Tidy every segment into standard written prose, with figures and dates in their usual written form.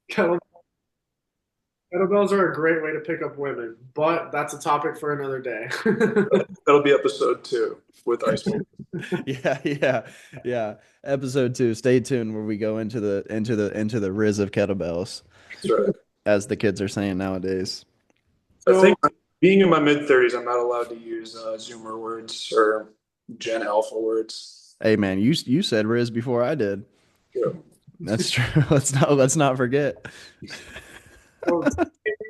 Kettle- Kettlebells are a great way to pick up women, but that's a topic for another day. That'll be episode 2 with Icebox. Yeah, yeah, yeah. Episode 2. Stay tuned where we go into the riz of kettlebells, That's right. as the kids are saying nowadays. I So, think being in my mid 30s, I'm not allowed to use Zoomer words or Gen Alpha words. Hey man, you said riz before I did. Yeah. That's true. Let's not forget. we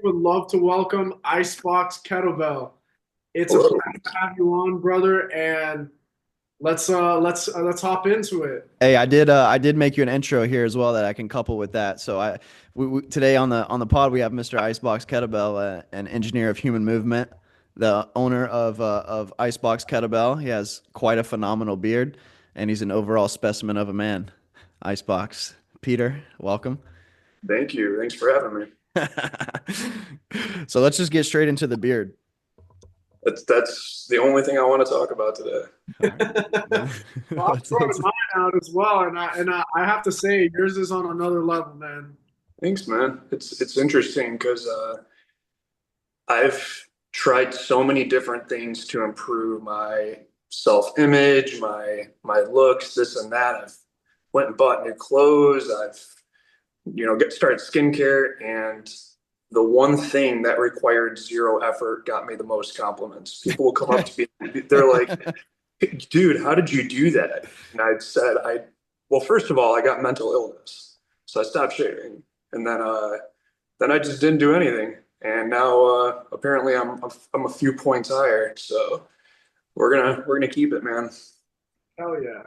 would love to welcome Icebox Kettlebell. It's a Hello. pleasure to have you on, brother, and let's hop into it. Hey, I did make you an intro here as well that I can couple with that. So today on the pod we have Mr. Icebox Kettlebell, an engineer of human movement, the owner of Icebox Kettlebell. He has quite a phenomenal beard, and he's an overall specimen of a man. Icebox, Peter, welcome. Thank you. Thanks for having me. So let's just get straight into the beard. That's the only thing I want to talk about today. All right. Well, I'm Let's, throwing let's, mine out as well, and I have to say yours is on another level, man. Thanks, man. It's interesting because I've tried so many different things to improve my self-image, my looks, this and that. I've went and bought new clothes. I've get started skincare, and the one thing that required zero effort got me the most compliments. People will come up to me, they're like, "Hey, dude, how did you do that?" And I said, well, first of all, I got mental illness, so I stopped shaving, and then I just didn't do anything, and now apparently I'm a few points higher. So we're gonna keep it, man. Hell yeah,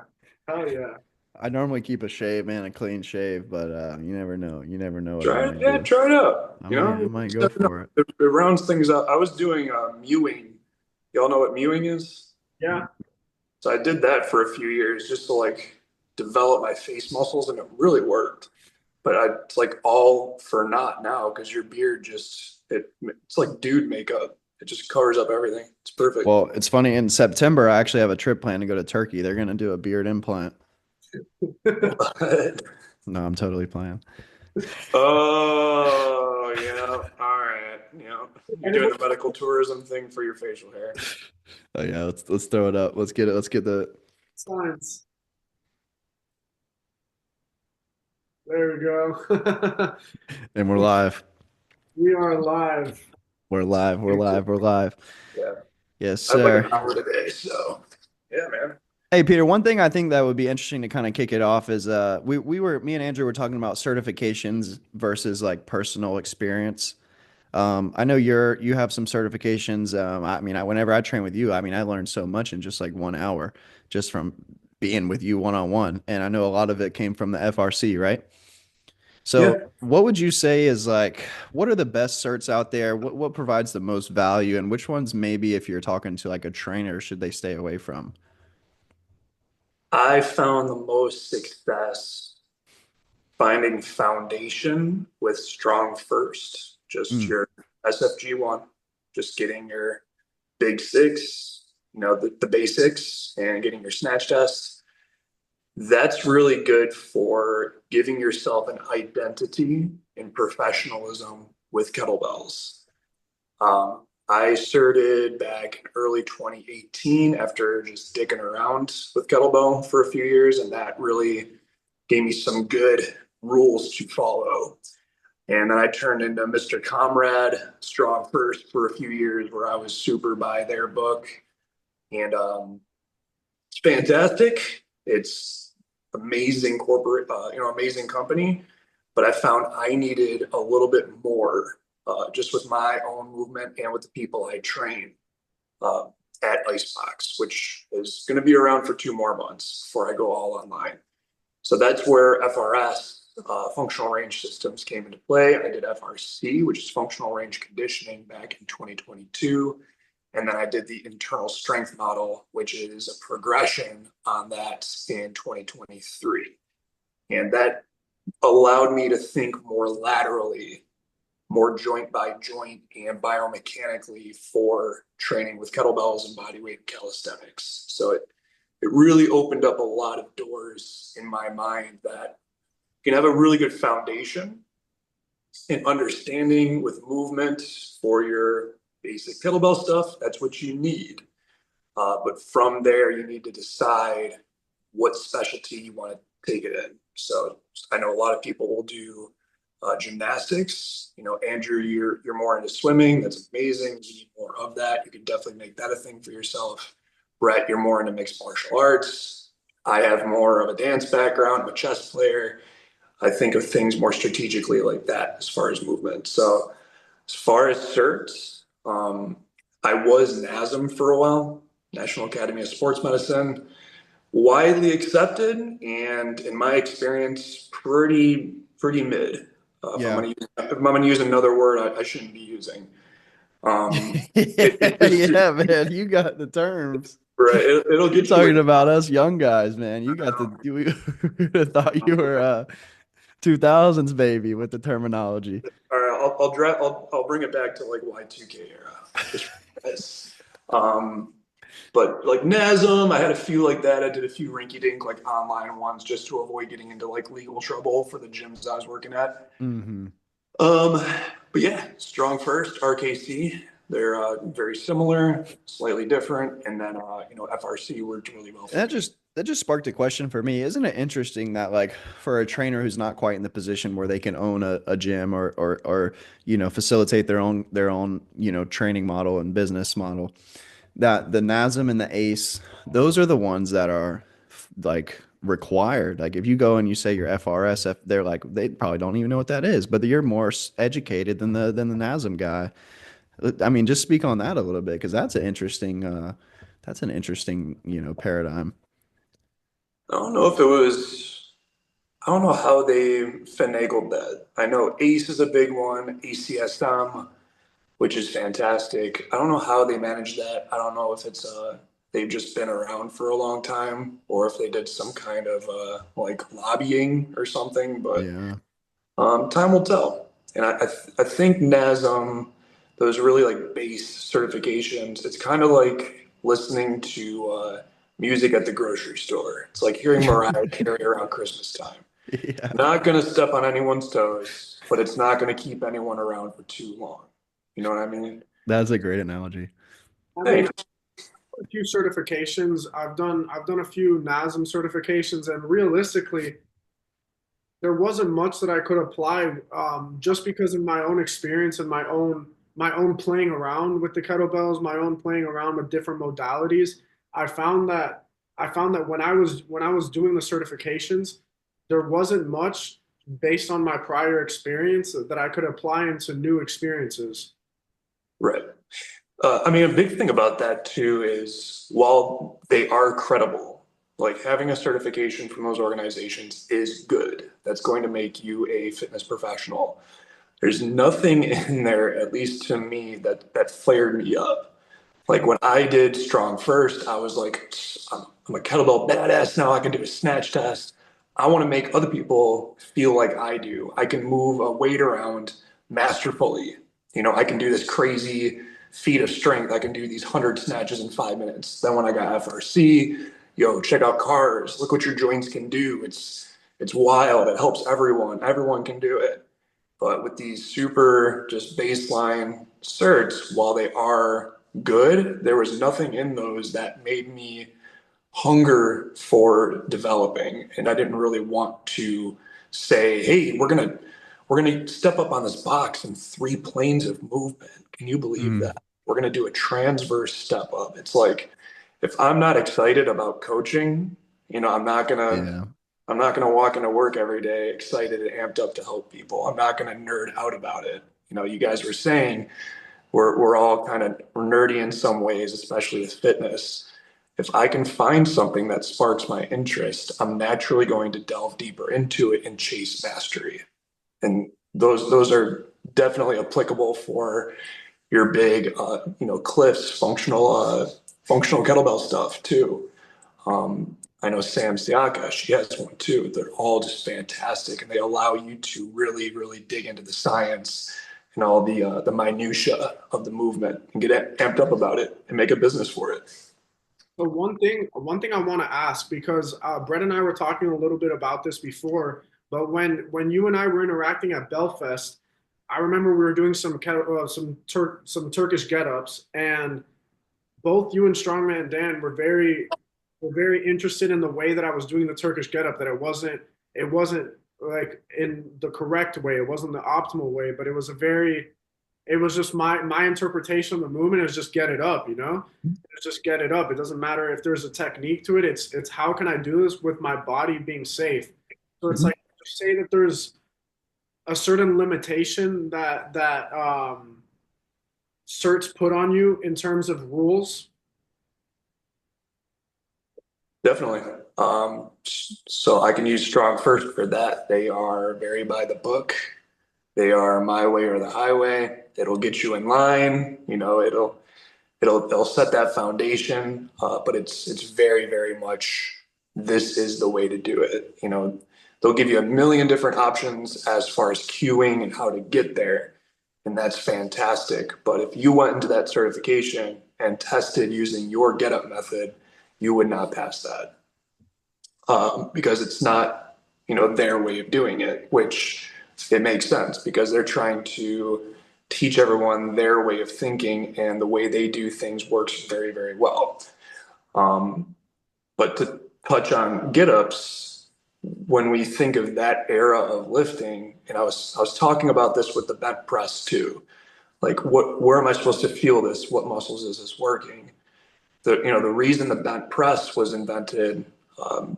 hell yeah. I normally keep a shave, man, a clean shave, but you never know. You never know what I Try it, might yeah, do. try it out. I You might, I know, might just go never know. for it. It rounds things up. I was doing mewing. Y'all know what mewing is? Yeah, So I did that for a few years just to like develop my face muscles, and it really worked. But it's like all for naught now because your beard it's like dude makeup. It just covers up everything. It's perfect. Well, it's funny. In September, I actually have a trip planned to go to Turkey. They're gonna do a beard implant. No, I'm totally playing. Oh, yeah. All right. Yeah. You're and it doing was the medical tourism thing for your facial hair. Oh yeah, let's throw it up. Let's get it. Let's get the. science. There we go. And we're live. We are live. We're live. We're live. We're live. Yeah. Yes, I have like an sir. hour today, so yeah, man. Hey Peter, one thing I think that would be interesting to kind of kick it off is me and Andrew were talking about certifications versus like personal experience. I know you have some certifications. I mean, whenever I train with you, I mean, I learned so much in just like 1 hour just from being with you one on one. And I know a lot of it came from the FRC, right? So, Yeah. what would you say is like, what are the best certs out there? What provides the most value, and which ones maybe if you're talking to like a trainer, should they stay away from? I found the most success finding foundation with strong first. Just Mm. your SFG one, just getting your big six, the basics, and getting your snatch test. That's really good for giving yourself an identity and professionalism with kettlebells. I started back in early 2018 after just dicking around with kettlebell for a few years, and that really gave me some good rules to follow. And then I turned into Mr. Comrade, strong first for a few years, where I was super by their book, and it's fantastic. It's amazing corporate, amazing company. But I found I needed a little bit more, just with my own movement and with the people I train uh, at Icebox, which is going to be around for 2 more months before I go all online. So that's where FRS, functional range systems, came into play. I did FRC, which is functional range conditioning, back in 2022. And then I did the internal strength model, which is a progression on that in 2023. And that allowed me to think more laterally, more joint by joint and biomechanically for training with kettlebells and bodyweight calisthenics. So it really opened up a lot of doors in my mind that you can have a really good foundation, and understanding with movement for your basic kettlebell stuff, that's what you need. But from there, you need to decide what specialty you want to take it in. So I know a lot of people will do gymnastics. You know, Andrew, you're more into swimming. That's amazing. You need more of that. You can definitely make that a thing for yourself. Brett, you're more into mixed martial arts. I have more of a dance background. I'm a chess player. I think of things more strategically like that as far as movement. So as far as certs, I was NASM for a while, National Academy of Sports Medicine, widely accepted, and in my experience, pretty mid. Yeah. If I'm gonna use another word, I shouldn't be using. It just Yeah, man, you got the terms. right. It'll You're get you. talking about us young guys, man. You got the we would have thought you were 2000s baby with the terminology. All right, I'll bring it back to like Y2K era, just for this. Um, but like NASM, I had a few like that. I did a few rinky dink like online ones just to avoid getting into like legal trouble for the gyms I was working at. Hmm. Um, but yeah, Strong First, RKC, they're very similar, slightly different, and then FRC worked really well for me. That just sparked a question for me. Isn't it interesting that like for a trainer who's not quite in the position where they can own a gym or facilitate their own training model and business model, that the NASM and the ACE, those are the ones that are like required. Like if you go and you say your FRS, they're like they probably don't even know what that is, but you're more educated than the NASM guy. I mean, just speak on that a little bit because that's an interesting paradigm. I don't know if it was, I don't know how they finagled that. I know ACE is a big one, ACSM, which is fantastic. I don't know how they managed that. I don't know if it's they've just been around for a long time or if they did some kind of like lobbying or something, but Yeah. time will tell. And I think NASM, those really like base certifications, it's kind of like listening to music at the grocery store. It's like hearing Mariah Carey around Christmas time. Yeah. Not going to step on anyone's toes, but it's not going to keep anyone around for too long. You know what I mean? That's a great analogy. I mean, Thanks. a few certifications. I've done a few NASM certifications, and realistically, there wasn't much that I could apply just because of my own experience and my own playing around with the kettlebells, my own playing around with different modalities. I found that when I was doing the certifications, there wasn't much based on my prior experience that I could apply into new experiences. Right. I mean, a big thing about that too is while they are credible, like having a certification from those organizations is good. That's going to make you a fitness professional. There's nothing in there, at least to me, that flared me up. Like when I did Strong First, I was like, I'm a kettlebell badass now. I can do a snatch test. I want to make other people feel like I do. I can move a weight around masterfully. You know, I can do this crazy feat of strength. I can do these 100 snatches in 5 minutes. Then when I got FRC, yo, check out cars. Look what your joints can do. It's wild. It helps everyone. Everyone can do it. But with these super just baseline certs, while they are good, there was nothing in those that made me hunger for developing. And I didn't really want to say, hey, we're gonna step up on this box in 3 planes of movement. Can you believe Mm, that? We're gonna do a transverse step up. It's like if I'm not excited about coaching, you know, yeah. I'm not gonna walk into work every day excited and amped up to help people. I'm not gonna nerd out about it. You know, you guys were saying we're all kind of nerdy in some ways, especially with fitness. If I can find something that sparks my interest, I'm naturally going to delve deeper into it and chase mastery. And those are definitely applicable for your big, cliffs, functional kettlebell stuff too. I know Sam Siaka, she has one too. They're all just fantastic, and they allow you to really, really dig into the science and all the minutia of the movement and get amped up about it and make a business for it. So one thing I want to ask because Brett and I were talking a little bit about this before, but when you and I were interacting at Belfast, I remember we were doing some Turkish get-ups, and both you and Strongman Dan were very interested in the way that I was doing the Turkish get-up. That it wasn't like in the correct way. It wasn't the optimal way, but it was just my interpretation of the movement is just get it up, you know? It's just get it up. It doesn't matter if there's a technique to it. It's how can I do this with my body being safe. So it's Mhm. like say that there's a certain limitation that certs put on you in terms of rules. Definitely. So I can use strong first for that. They are very by the book. They are my way or the highway. It'll get you in line. It'll set that foundation. But it's very, very much this is the way to do it. They'll give you a million different options as far as cueing and how to get there, and that's fantastic. But if you went into that certification and tested using your get up method, you would not pass that, because it's not, their way of doing it, which it makes sense because they're trying to teach everyone their way of thinking, and the way they do things works very, very well. Um, but to touch on get ups, when we think of that era of lifting, and I was talking about this with the bench press too. Like, where am I supposed to feel this? What muscles is this working? The reason the bench press was invented, um,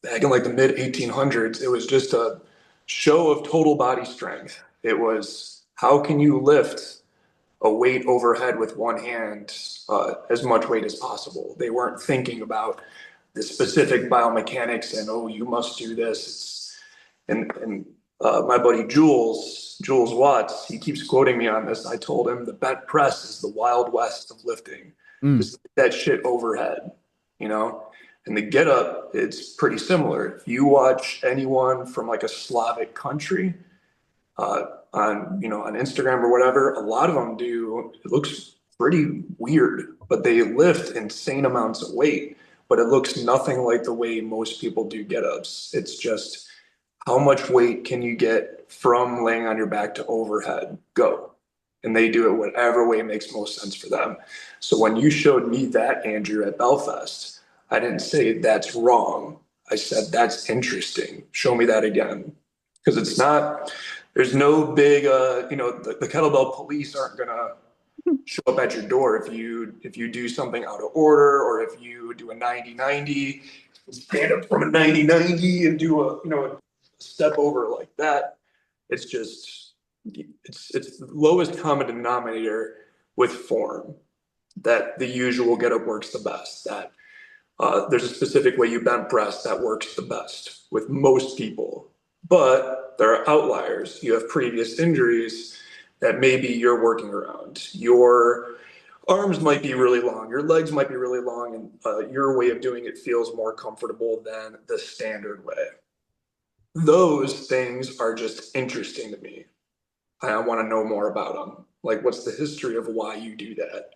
back in like the mid 1800s, it was just a show of total body strength. It was how can you lift a weight overhead with one hand, as much weight as possible. They weren't thinking about the specific biomechanics and, oh, you must do this. And my buddy Jules Watts, he keeps quoting me on this. I told him the bench press is the wild west of lifting. Mm. Just that shit overhead, you know? And the get up, it's pretty similar. If you watch anyone from like a Slavic country, on Instagram or whatever, a lot of them do. It looks pretty weird, but they lift insane amounts of weight. But it looks nothing like the way most people do get ups. It's just how much weight can you get from laying on your back to overhead? Go. And they do it whatever way makes most sense for them. So when you showed me that, Andrew, at Belfast, I didn't say that's wrong. I said that's interesting. Show me that again. Because there's no big, the kettlebell police aren't gonna show up at your door if you do something out of order, or if you do a 90-90, stand up from a 90-90 and do a step over like that. It's just it's the lowest common denominator with form, that the usual get up works the best. That there's a specific way you bench press that works the best with most people, but there are outliers. You have previous injuries that maybe you're working around. Your arms might be really long, your legs might be really long, and your way of doing it feels more comfortable than the standard way. Those things are just interesting to me. I want to know more about them. Like, what's the history of why you do that?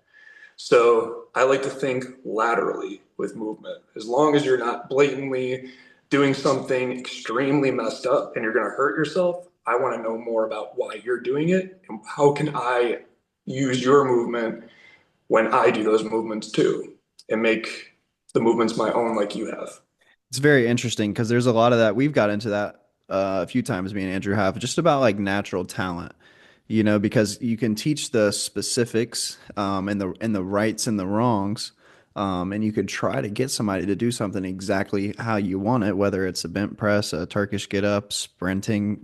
So I like to think laterally with movement. As long as you're not blatantly doing something extremely messed up and you're going to hurt yourself, I want to know more about why you're doing it and how can I use your movement when I do those movements too, and make the movements my own like you have. It's very interesting because there's a lot of that. We've got into that a few times, me and Andrew have, just about like natural talent, because you can teach the specifics, and the rights and the wrongs, and you could try to get somebody to do something exactly how you want it, whether it's a bent press, a Turkish get up, sprinting,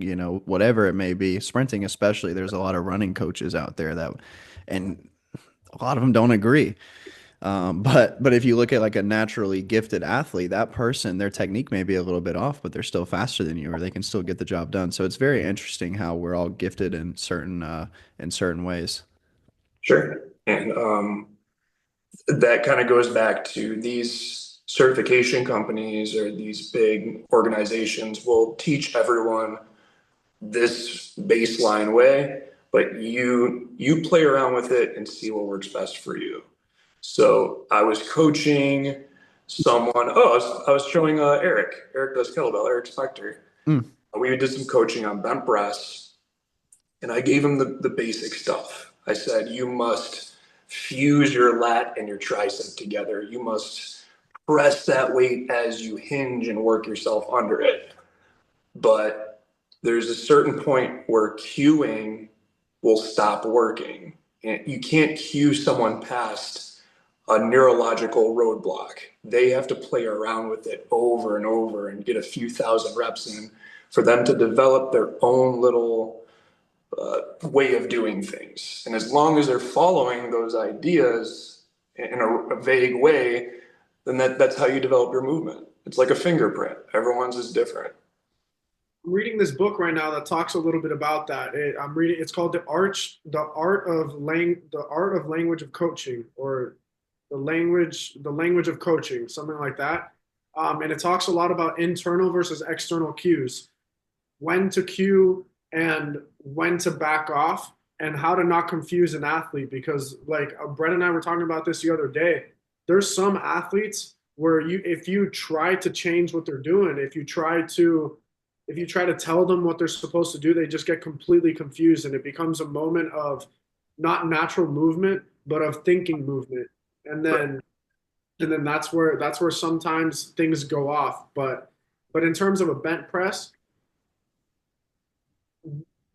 whatever it may be. Sprinting, especially, there's a lot of running coaches out there and a lot of them don't agree. But if you look at like a naturally gifted athlete, that person, their technique may be a little bit off, but they're still faster than you, or they can still get the job done. So it's very interesting how we're all gifted in certain ways. Sure. And that kind of goes back to these certification companies, or these big organizations will teach everyone this baseline way, but you play around with it and see what works best for you. So I was coaching someone. Oh, I was showing Eric. Eric does kettlebell. Eric Spector. Mm. We did some coaching on bench press, And I gave him the basic stuff. I said, you must fuse your lat and your tricep together. You must press that weight as you hinge and work yourself under it. But there's a certain point where cueing will stop working. And you can't cue someone past a neurological roadblock. They have to play around with it over and over and get a few thousand reps in for them to develop their own little way of doing things. And as long as they're following those ideas in a vague way, then that's how you develop your movement. It's like a fingerprint. Everyone's is different. I'm reading this book right now that talks a little bit about that. I'm reading. It's called the art of language of coaching, or the language of coaching, something like that. And it talks a lot about internal versus external cues, when to cue and when to back off, and how to not confuse an athlete. Because like Brett and I were talking about this the other day, there's some athletes where if you try to change what they're doing, if you try to tell them what they're supposed to do, they just get completely confused, and it becomes a moment of not natural movement, but of thinking movement. And then that's where sometimes things go off. But in terms of a bent press,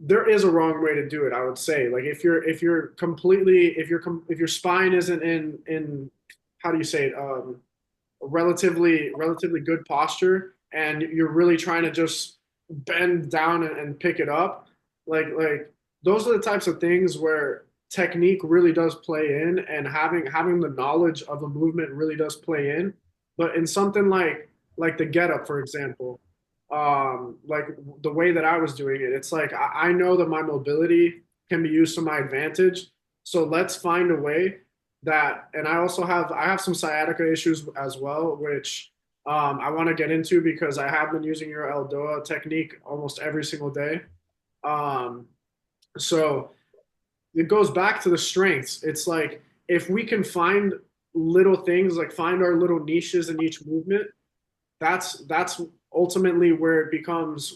there is a wrong way to do it, I would say. Like if you're completely if your spine isn't in how do you say it, a relatively good posture, and you're really trying to just bend down and pick it up, like those are the types of things where technique really does play in, and having the knowledge of a movement really does play in. But in something like the get up, for example, like the way that I was doing it, it's like I know that my mobility can be used to my advantage. So let's find a way that, and I have some sciatica issues as well, which I want to get into because I have been using your Eldoa technique almost every single day. Um, so it goes back to the strengths. It's like if we can find little things, like find our little niches in each movement, that's ultimately where it becomes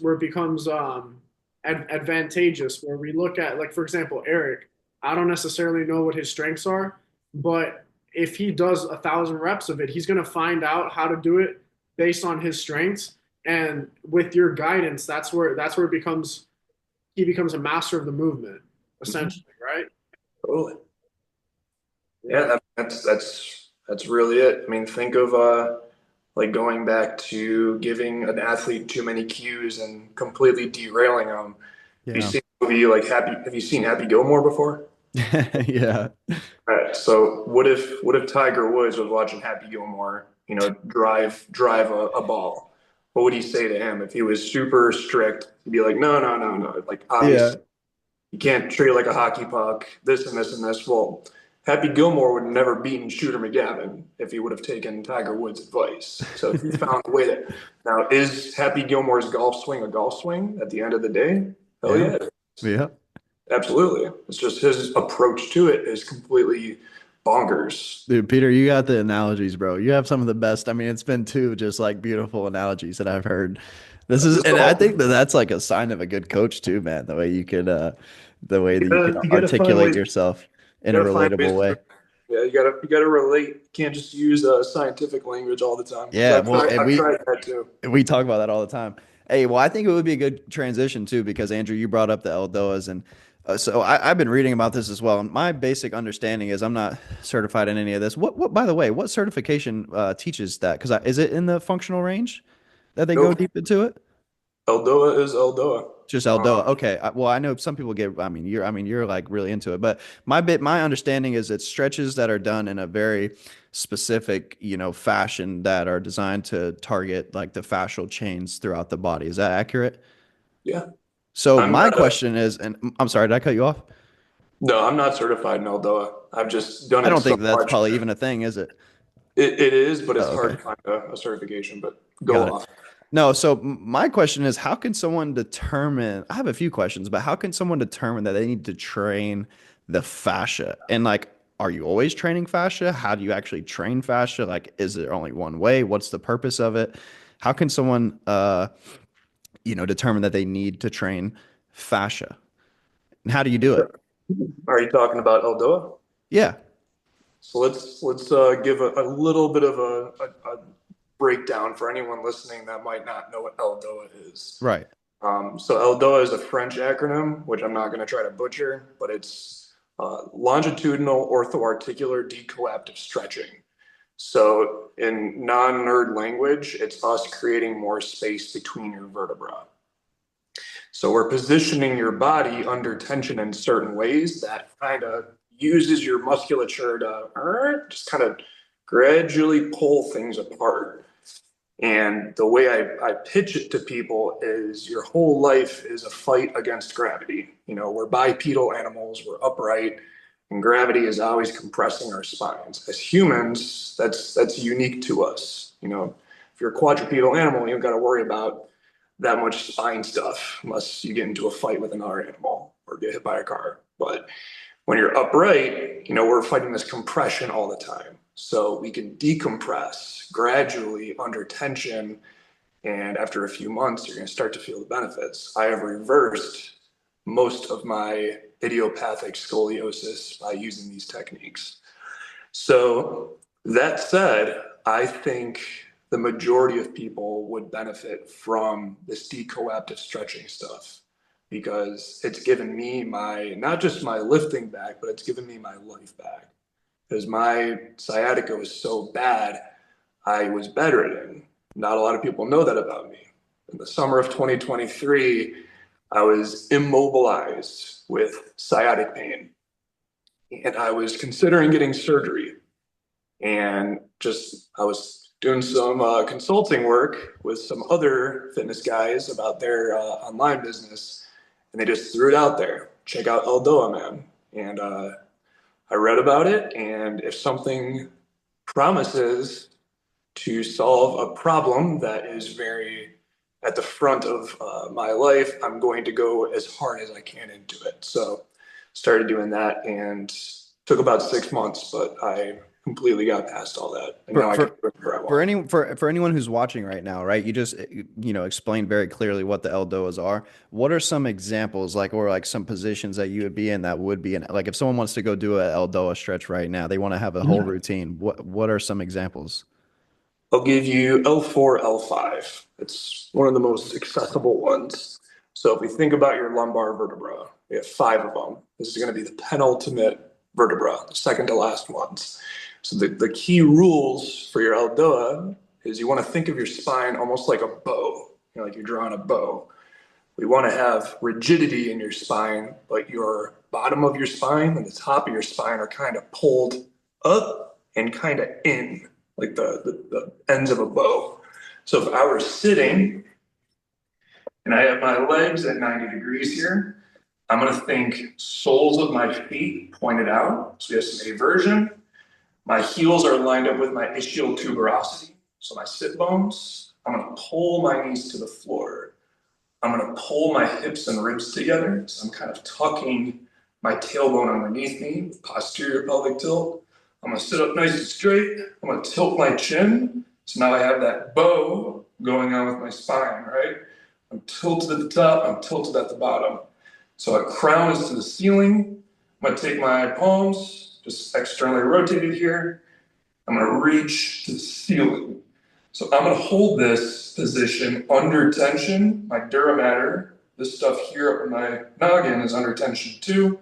advantageous. Where we look at, like, for example, Eric. I don't necessarily know what his strengths are, but if he does 1,000 reps of it, he's going to find out how to do it based on his strengths. And with your guidance, that's where he becomes a master of the movement, essentially, right? Totally. Yeah. Yeah, that's really it. I mean, think of like going back to giving an athlete too many cues and completely derailing them. Have you Yeah. seen the movie like Happy? Have you seen Happy Gilmore before? Yeah. All right. So what if Tiger Woods was watching Happy Gilmore, drive a ball? What would he say to him if he was super strict? He'd be like, no, no, no, no. Like Yeah. obviously you can't treat it like a hockey puck, this and this and this. Well, Happy Gilmore would never beaten Shooter McGavin if he would have taken Tiger Woods' advice. So he found a way that now is Happy Gilmore's golf swing a golf swing at the end of the day? Hell Yeah. yeah, Yeah. absolutely. It's just his approach to it is completely bonkers. Dude, Peter, you got the analogies, bro. You have some of the best. I mean, it's been two just like beautiful analogies that I've heard. Just And I all think that that's like a sign of a good coach too, man. The way that you can you gotta find articulate ways. yourself in You a gotta find ways relatable to. way. Yeah, you gotta relate. You can't just use scientific language all the time because Yeah. Well, and I've tried that too. we talk about that all the time. Hey, well, I think it would be a good transition too, because Andrew, you brought up the Eldoas, and so I've been reading about this as well. And my basic understanding is I'm not certified in any of this. By the way, what certification teaches that? Because is it in the functional range that they go Nope. deep into it? Eldoa is Eldoa. Just Um, Eldoa. Okay. Well, I know some people get. I mean, you're like really into it, but my understanding is it's stretches that are done in a very specific, fashion that are designed to target like the fascial chains throughout the body. Is that accurate? yeah, So I'm my not a, question is, and I'm sorry, did I cut you off? no, I'm not certified in Eldoa. I've just done I it don't so think that's much. probably even a thing, is it? It is, but it's Oh, hard okay. to find a certification. But go Got it. off. No, so my question is, how can someone determine? I have a few questions, but how can someone determine that they need to train the fascia? And like, are you always training fascia? How do you actually train fascia? Like, is there only one way? What's the purpose of it? How can someone, determine that they need to train fascia? And how do you do it? Are you talking about Eldoa? Yeah. So let's give a little bit of a breakdown for anyone listening that might not know what Eldoa is. Right. So Eldoa is a French acronym, which I'm not going to try to butcher, but it's longitudinal orthoarticular decoaptive stretching. So in non-nerd language, it's us creating more space between your vertebrae. So we're positioning your body under tension in certain ways that kind of uses your musculature to just kind of gradually pull things apart. And the way I pitch it to people is your whole life is a fight against gravity. You know, we're bipedal animals, we're upright, and gravity is always compressing our spines. As humans, that's unique to us. You know, if you're a quadrupedal animal, you don't got to worry about that much spine stuff unless you get into a fight with another animal or get hit by a car. But when you're upright, you know, we're fighting this compression all the time. So we can decompress gradually under tension. And after a few months, you're going to start to feel the benefits. I have reversed most of my idiopathic scoliosis by using these techniques. So that said, I think the majority of people would benefit from this decoaptive stretching stuff because it's given me my, not just my lifting back, but it's given me my life back. Because my sciatica was so bad, I was bedridden. Not a lot of people know that about me. In the summer of 2023, I was immobilized with sciatic pain, and I was considering getting surgery. And just, I was doing some consulting work with some other fitness guys about their online business, and they just threw it out there. Check out Eldoa, man. And I read about it, and if something promises to solve a problem that is very at the front of my life, I'm going to go as hard as I can into it. So started doing that and took about 6 months, but I completely got past all that. And For now I can for do whatever I for want. any for anyone who's watching right now, right? You just explained very clearly what the LDOAs are. What are some examples like or like some positions that you would be in that would be in like if someone wants to go do a LDOA stretch right now, they want to have a whole routine. What are some examples? I'll give you L4, L5. It's one of the most accessible ones. So if we think about your lumbar vertebra, we have five of them. This is going to be the penultimate vertebra, the second to last ones. So the key rules for your Eldoa is you want to think of your spine almost like a bow, like you're drawing a bow. We want to have rigidity in your spine, but your bottom of your spine and the top of your spine are kind of pulled up and kind of in, like the ends of a bow. So if I were sitting and I have my legs at 90 degrees here, I'm going to think soles of my feet pointed out. So we have some aversion. My heels are lined up with my ischial tuberosity. So my sit bones, I'm going to pull my knees to the floor. I'm going to pull my hips and ribs together. So I'm kind of tucking my tailbone underneath me, posterior pelvic tilt. I'm going to sit up nice and straight. I'm going to tilt my chin. So now I have that bow going on with my spine, right? I'm tilted at the top. I'm tilted at the bottom. So a crown is to the ceiling. I'm going to take my palms, just externally rotated here. I'm going to reach to the ceiling. So I'm going to hold this position under tension. My dura mater, this stuff here up in my noggin is under tension too.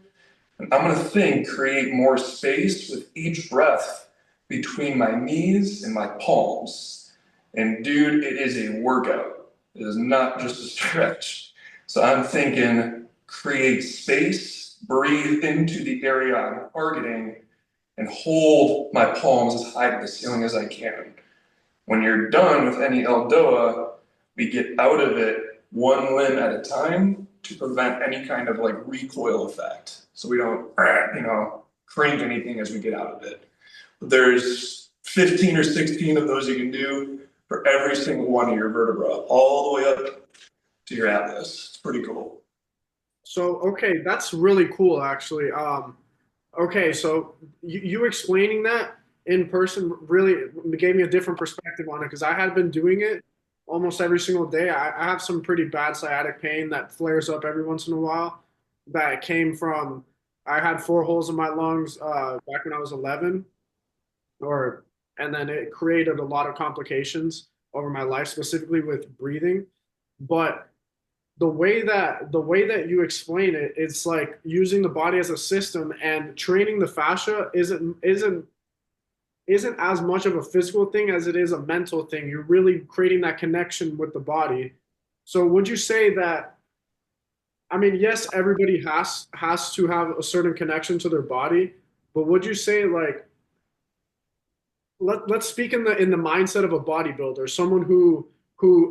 And I'm going to create more space with each breath between my knees and my palms. And dude, it is a workout. It is not just a stretch. So I'm thinking, create space, breathe into the area I'm targeting, and hold my palms as high to the ceiling as I can. When you're done with any Eldoa, we get out of it one limb at a time to prevent any kind of like recoil effect. So we don't, crank anything as we get out of it. But there's 15 or 16 of those you can do for every single one of your vertebra, all the way up to your atlas. It's pretty cool. So, okay, that's really cool, actually. Okay, so you explaining that in person really gave me a different perspective on it because I had been doing it almost every single day. I have some pretty bad sciatic pain that flares up every once in a while. that came from I had 4 holes in my lungs back when I was 11, or and then it created a lot of complications over my life, specifically with breathing. But the way that you explain it, it's like using the body as a system, and training the fascia isn't as much of a physical thing as it is a mental thing. You're really creating that connection with the body. So would you say that, I mean, yes, everybody has to have a certain connection to their body, but would you say like let's speak in the mindset of a bodybuilder, someone who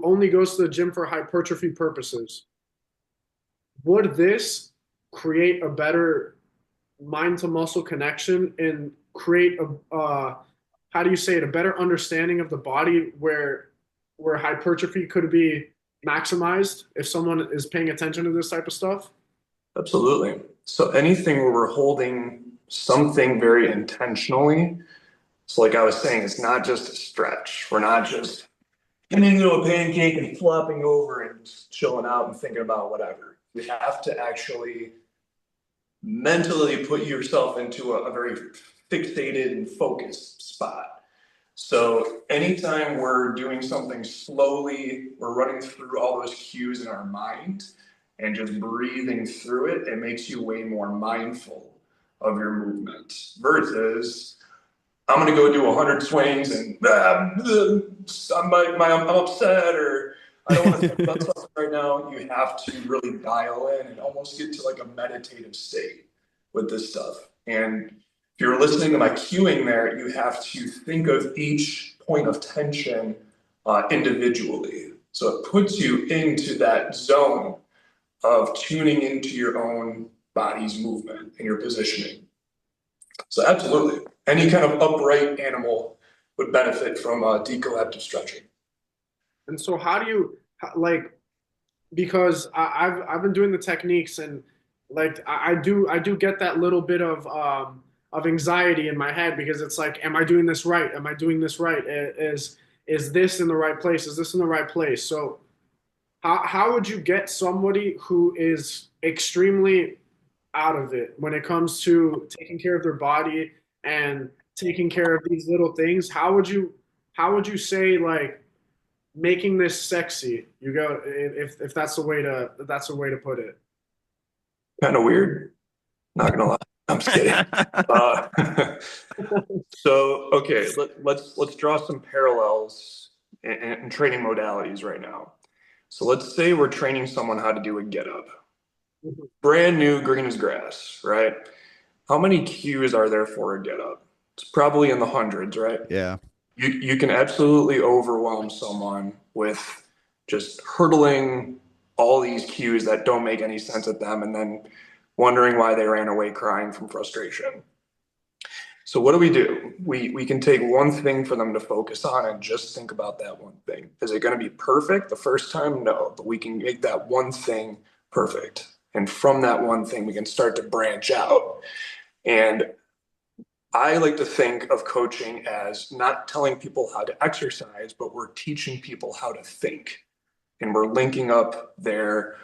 only goes to the gym for hypertrophy purposes. Would this create a better mind to muscle connection and create a how do you say it, a better understanding of the body where hypertrophy could be maximized if someone is paying attention to this type of stuff? Absolutely. So anything where we're holding something very intentionally. So like I was saying, it's not just a stretch. We're not just getting into a pancake and flopping over and just chilling out and thinking about whatever. You have to actually mentally put yourself into a very fixated and focused spot. So anytime we're doing something slowly, we're running through all those cues in our mind and just breathing through it, it makes you way more mindful of your movement versus I'm going to go do 100 swings and I'm upset or I don't want to think about something right now. You have to really dial in and almost get to like a meditative state with this stuff. And if you're listening to my cueing there, you have to think of each point of tension individually. So it puts you into that zone of tuning into your own body's movement and your positioning. So absolutely, any kind of upright animal would benefit from decollective stretching. And so how do you like, because I've been doing the techniques, and like I do get that little bit of anxiety in my head, because it's like, am I doing this right? Am I doing this right? Is this in the right place? Is this in the right place? So how would you get somebody who is extremely out of it when it comes to taking care of their body and taking care of these little things? How would you say like making this sexy? You go, if that's the way to put it. Kind of weird, not gonna lie. I'm just kidding. Uh, so okay, let's draw some parallels in training modalities right now. So let's say we're training someone how to do a get up, brand new, green as grass, right? How many cues are there for a get up? It's probably in the hundreds, right? Yeah. You can absolutely overwhelm someone with just hurdling all these cues that don't make any sense at them and then wondering why they ran away crying from frustration. So what do? We can take one thing for them to focus on and just think about that one thing. Is it going to be perfect the first time? No, but we can make that one thing perfect. And from that one thing, we can start to branch out. And I like to think of coaching as not telling people how to exercise, but we're teaching people how to think. And we're linking up their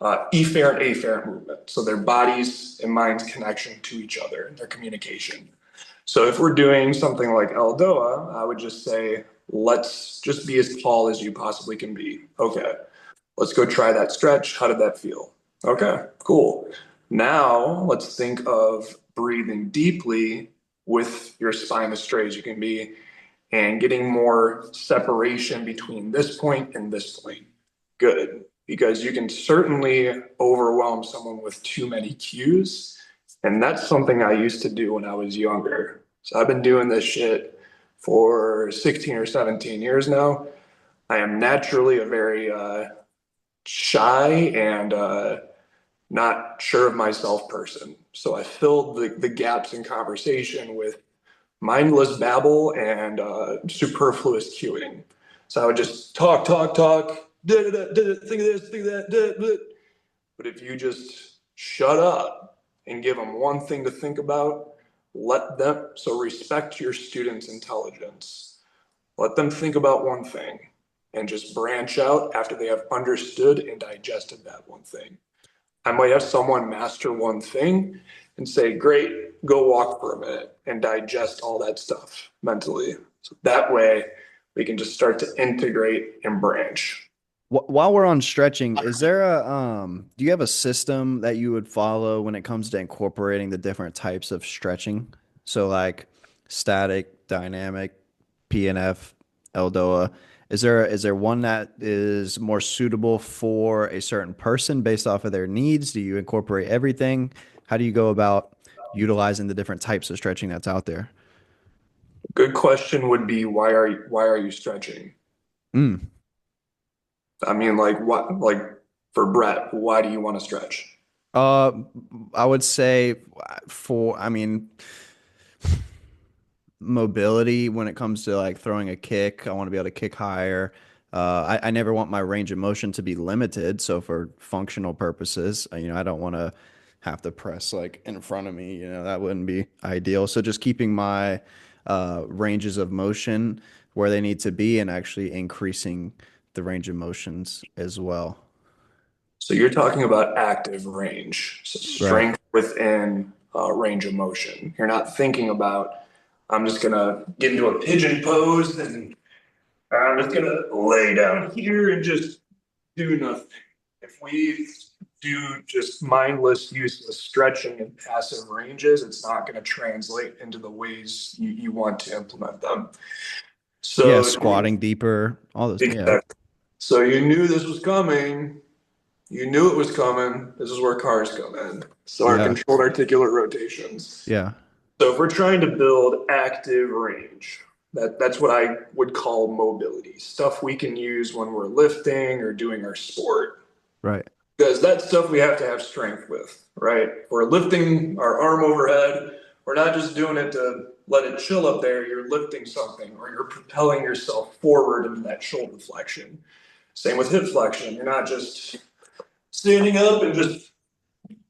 efferent afferent movement. So their bodies and minds connection to each other and their communication. So if we're doing something like Eldoa, I would just say, let's just be as tall as you possibly can be. Okay, let's go try that stretch. How did that feel? Okay, cool. Now let's think of breathing deeply with your spine as straight as you can be and getting more separation between this point and this point. Good, because you can certainly overwhelm someone with too many cues. And that's something I used to do when I was younger. So I've been doing this shit for 16 or 17 years now. I am naturally a very shy and not sure of myself person. So I filled the gaps in conversation with mindless babble and superfluous cueing. So I would just talk, think of this, think of that. But if you just shut up and give them one thing to think about, let them, so respect your students' intelligence. Let them think about one thing and just branch out after they have understood and digested that one thing. I might have someone master one thing and say, great, go walk for a minute and digest all that stuff mentally. So that way we can just start to integrate and branch. While we're on stretching, is there a do you have a system that you would follow when it comes to incorporating the different types of stretching? So like static, dynamic, PNF, LDOA. Is there one that is more suitable for a certain person based off of their needs? Do you incorporate everything? How do you go about utilizing the different types of stretching that's out there? Good question would be why are you stretching? Mm. I mean, like what, like for Brett, why do you want to stretch? Uh, I would say I mean, mobility when it comes to like throwing a kick. I want to be able to kick higher. I never want my range of motion to be limited. So for functional purposes, I don't want to have to press like in front of me. That wouldn't be ideal. So just keeping my ranges of motion where they need to be and actually increasing the range of motions as well. So you're talking about active range, so Right. strength within range of motion. You're not thinking about, I'm just gonna get into a pigeon pose and I'm just gonna lay down here and just do nothing. If we do just mindless, useless stretching and passive ranges, it's not going to translate into the ways you want to implement them. Yeah, So, squatting deeper, all those. Yeah. exactly. So you knew this was coming. You knew it was coming. This is where cars come in. So our Yeah. controlled articular rotations. Yeah. So if we're trying to build active range, that's what I would call mobility, stuff we can use when we're lifting or doing our sport. Right. Because that's stuff we have to have strength with, right? We're lifting our arm overhead. We're not just doing it to let it chill up there. You're lifting something or you're propelling yourself forward into that shoulder flexion. Same with hip flexion. You're not just standing up and just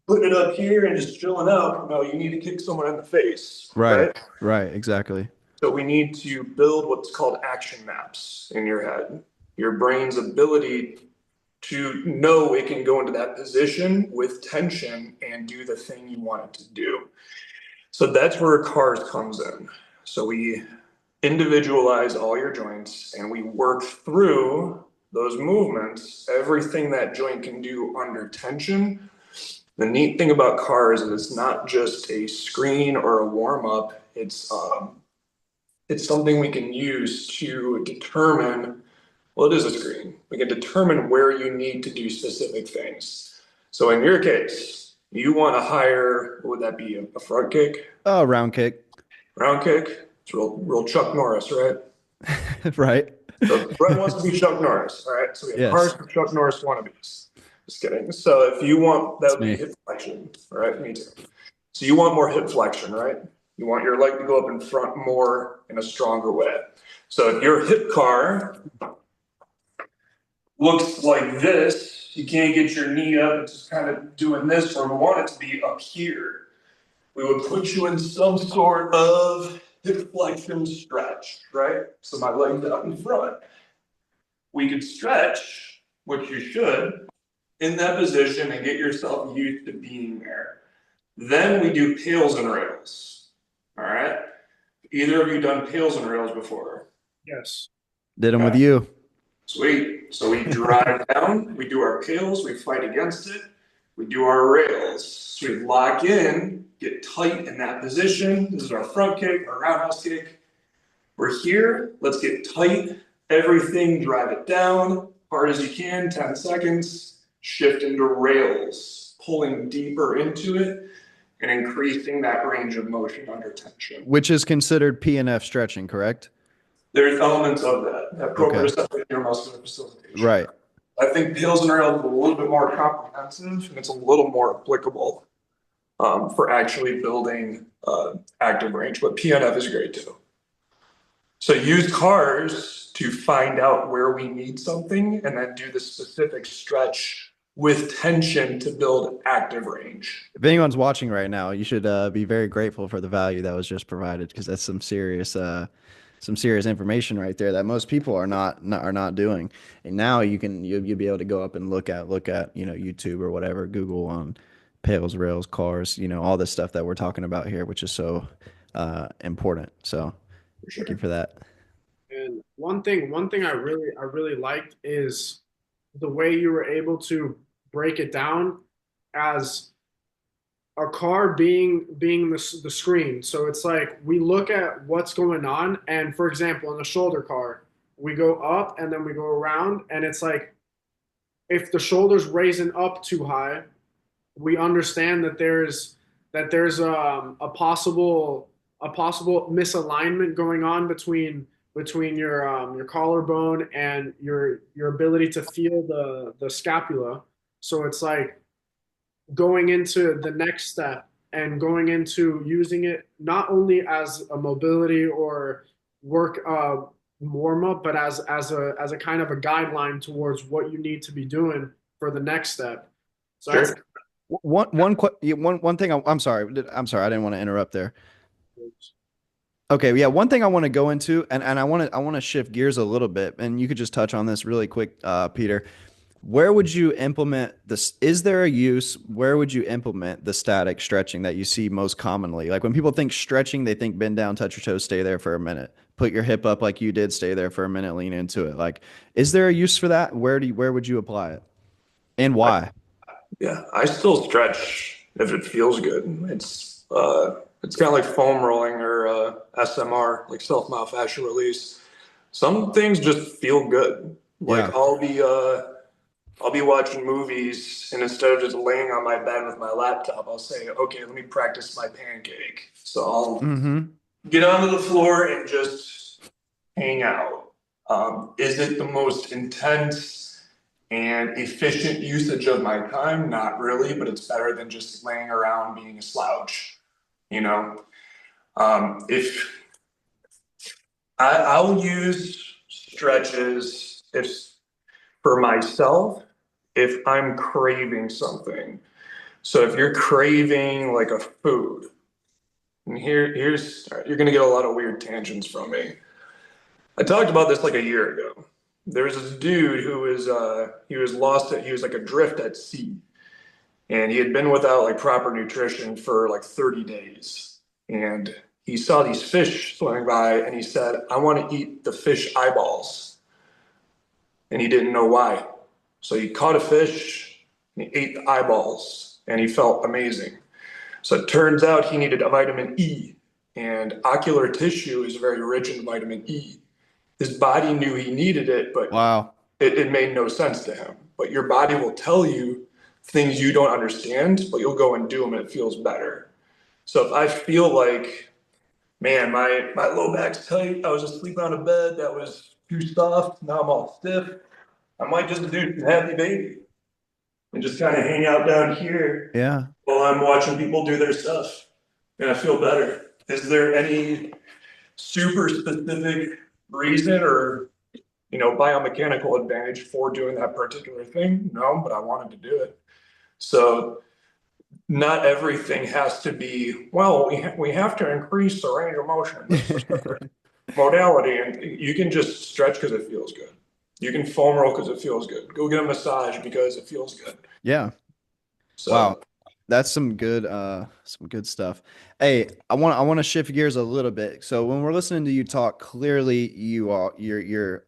putting it up here and just chilling out. No, you need to kick someone in the face, Right. right? Right. Exactly. So we need to build what's called action maps in your head. Your brain's ability to know it can go into that position with tension and do the thing you want it to do. So that's where cars comes in. So we individualize all your joints and we work through those movements, everything that joint can do under tension. The neat thing about cars is it's not just a screen or a warm up. It's something we can use to determine, well, it is a screen. We can determine where you need to do specific things. So in your case, you want to hire, what would that be? A front kick, Oh, round kick. round kick? It's real Chuck Norris, right? Right. So Brett wants to be Chuck Norris. All right. So we have cars Yes. for Chuck Norris wannabes. Just kidding. So if you want, that It's would be me. hip flexion. All right. Me too. So you want more hip flexion, right? You want your leg to go up in front more in a stronger way. So if your hip car looks like this, you can't get your knee up, it's just kind of doing this, or we want it to be up here. We would put you in some sort of hip flexion stretch, right? So my leg's up in front. We could stretch, which you should, in that position and get yourself used to being there. Then we do pails and rails. All right. Either of you done pails and rails before? Yes. Did them with Okay. you. Sweet. So we drive down, we do our pails, we fight against it, we do our rails. So we lock in, get tight in that position. This is our front kick, our roundhouse kick. We're here, let's get tight. Everything, drive it down, hard as you can, 10 seconds. Shift into rails, pulling deeper into it and increasing that range of motion under tension. Which is considered PNF stretching, correct? There's elements of that Okay. proprioceptive neuromuscular facilitation. Right. I think Peels and Rails is a little bit more comprehensive and it's a little more applicable for actually building active range, but PNF is great too. So use cars to find out where we need something and then do the specific stretch with tension to build active range. If anyone's watching right now, you should be very grateful for the value that was just provided because that's some serious some serious information right there that most people are not doing. And now you'll be able to go up and look at YouTube or whatever, Google on pails, rails, cars, all this stuff that we're talking about here, which is so important. So For thank you sure. for that. And one thing I really liked is the way you were able to break it down as a car being the screen. So it's like we look at what's going on, and for example, in the shoulder car, we go up and then we go around, and it's like if the shoulder's raising up too high, we understand that there's a possible misalignment going on between your collarbone and your ability to feel the scapula. So it's like going into the next step and going into using it not only as a mobility or work warm up, but as a kind of a guideline towards what you need to be doing for the next step. So that's Sure. One thing I'm sorry. I'm sorry. I didn't want to interrupt there. Okay, yeah, one thing I want to go into, and I want to shift gears a little bit, and you could just touch on this really quick, Peter. Where would you implement this? Is there a use? Where would you implement the static stretching that you see most commonly? Like when people think stretching, they think bend down, touch your toes, stay there for a minute, put your hip up like you did, stay there for a minute, lean into it. Like, is there a use for that? Where would you apply it, and I, why? yeah, I still stretch if it feels good. It's kind of like foam rolling or SMR, like self myofascial release. Some things just feel good. Like Yeah. I'll be watching movies, and instead of just laying on my bed with my laptop, I'll say, okay, let me practice my pancake. So I'll Mm-hmm. get onto the floor and just hang out. Is it the most intense and efficient usage of my time? Not really, but it's better than just laying around being a slouch. You know, if I'll use stretches if for myself if I'm craving something. So if you're craving like a food, and here's you're gonna get a lot of weird tangents from me. I talked about this like a year ago. There was this dude who was he was lost at he was like adrift at sea, and he had been without like proper nutrition for like 30 days. And he saw these fish swimming by, and he said, "I want to eat the fish eyeballs," and he didn't know why. So he caught a fish and he ate the eyeballs, and he felt amazing. So it turns out he needed a vitamin E, and ocular tissue is very rich in vitamin E. His body knew he needed it, but Wow. it made no sense to him. But your body will tell you things you don't understand, but you'll go and do them and it feels better. So if I feel like, man, my low back's tight, I was asleep on a bed that was too soft, now I'm all stiff, I might just do some happy baby and just kind of hang out down here Yeah. while I'm watching people do their stuff. And I feel better. Is there any super specific reason or biomechanical advantage for doing that particular thing? No, but I wanted to do it. So not everything has to be, well, we have to increase the range of motion in this particular modality. And you can just stretch because it feels good. You can foam roll because it feels good. Go get a massage because it feels good. Yeah. Wow. So That's some good stuff. Hey, I want to shift gears a little bit. So when we're listening to you talk, clearly you're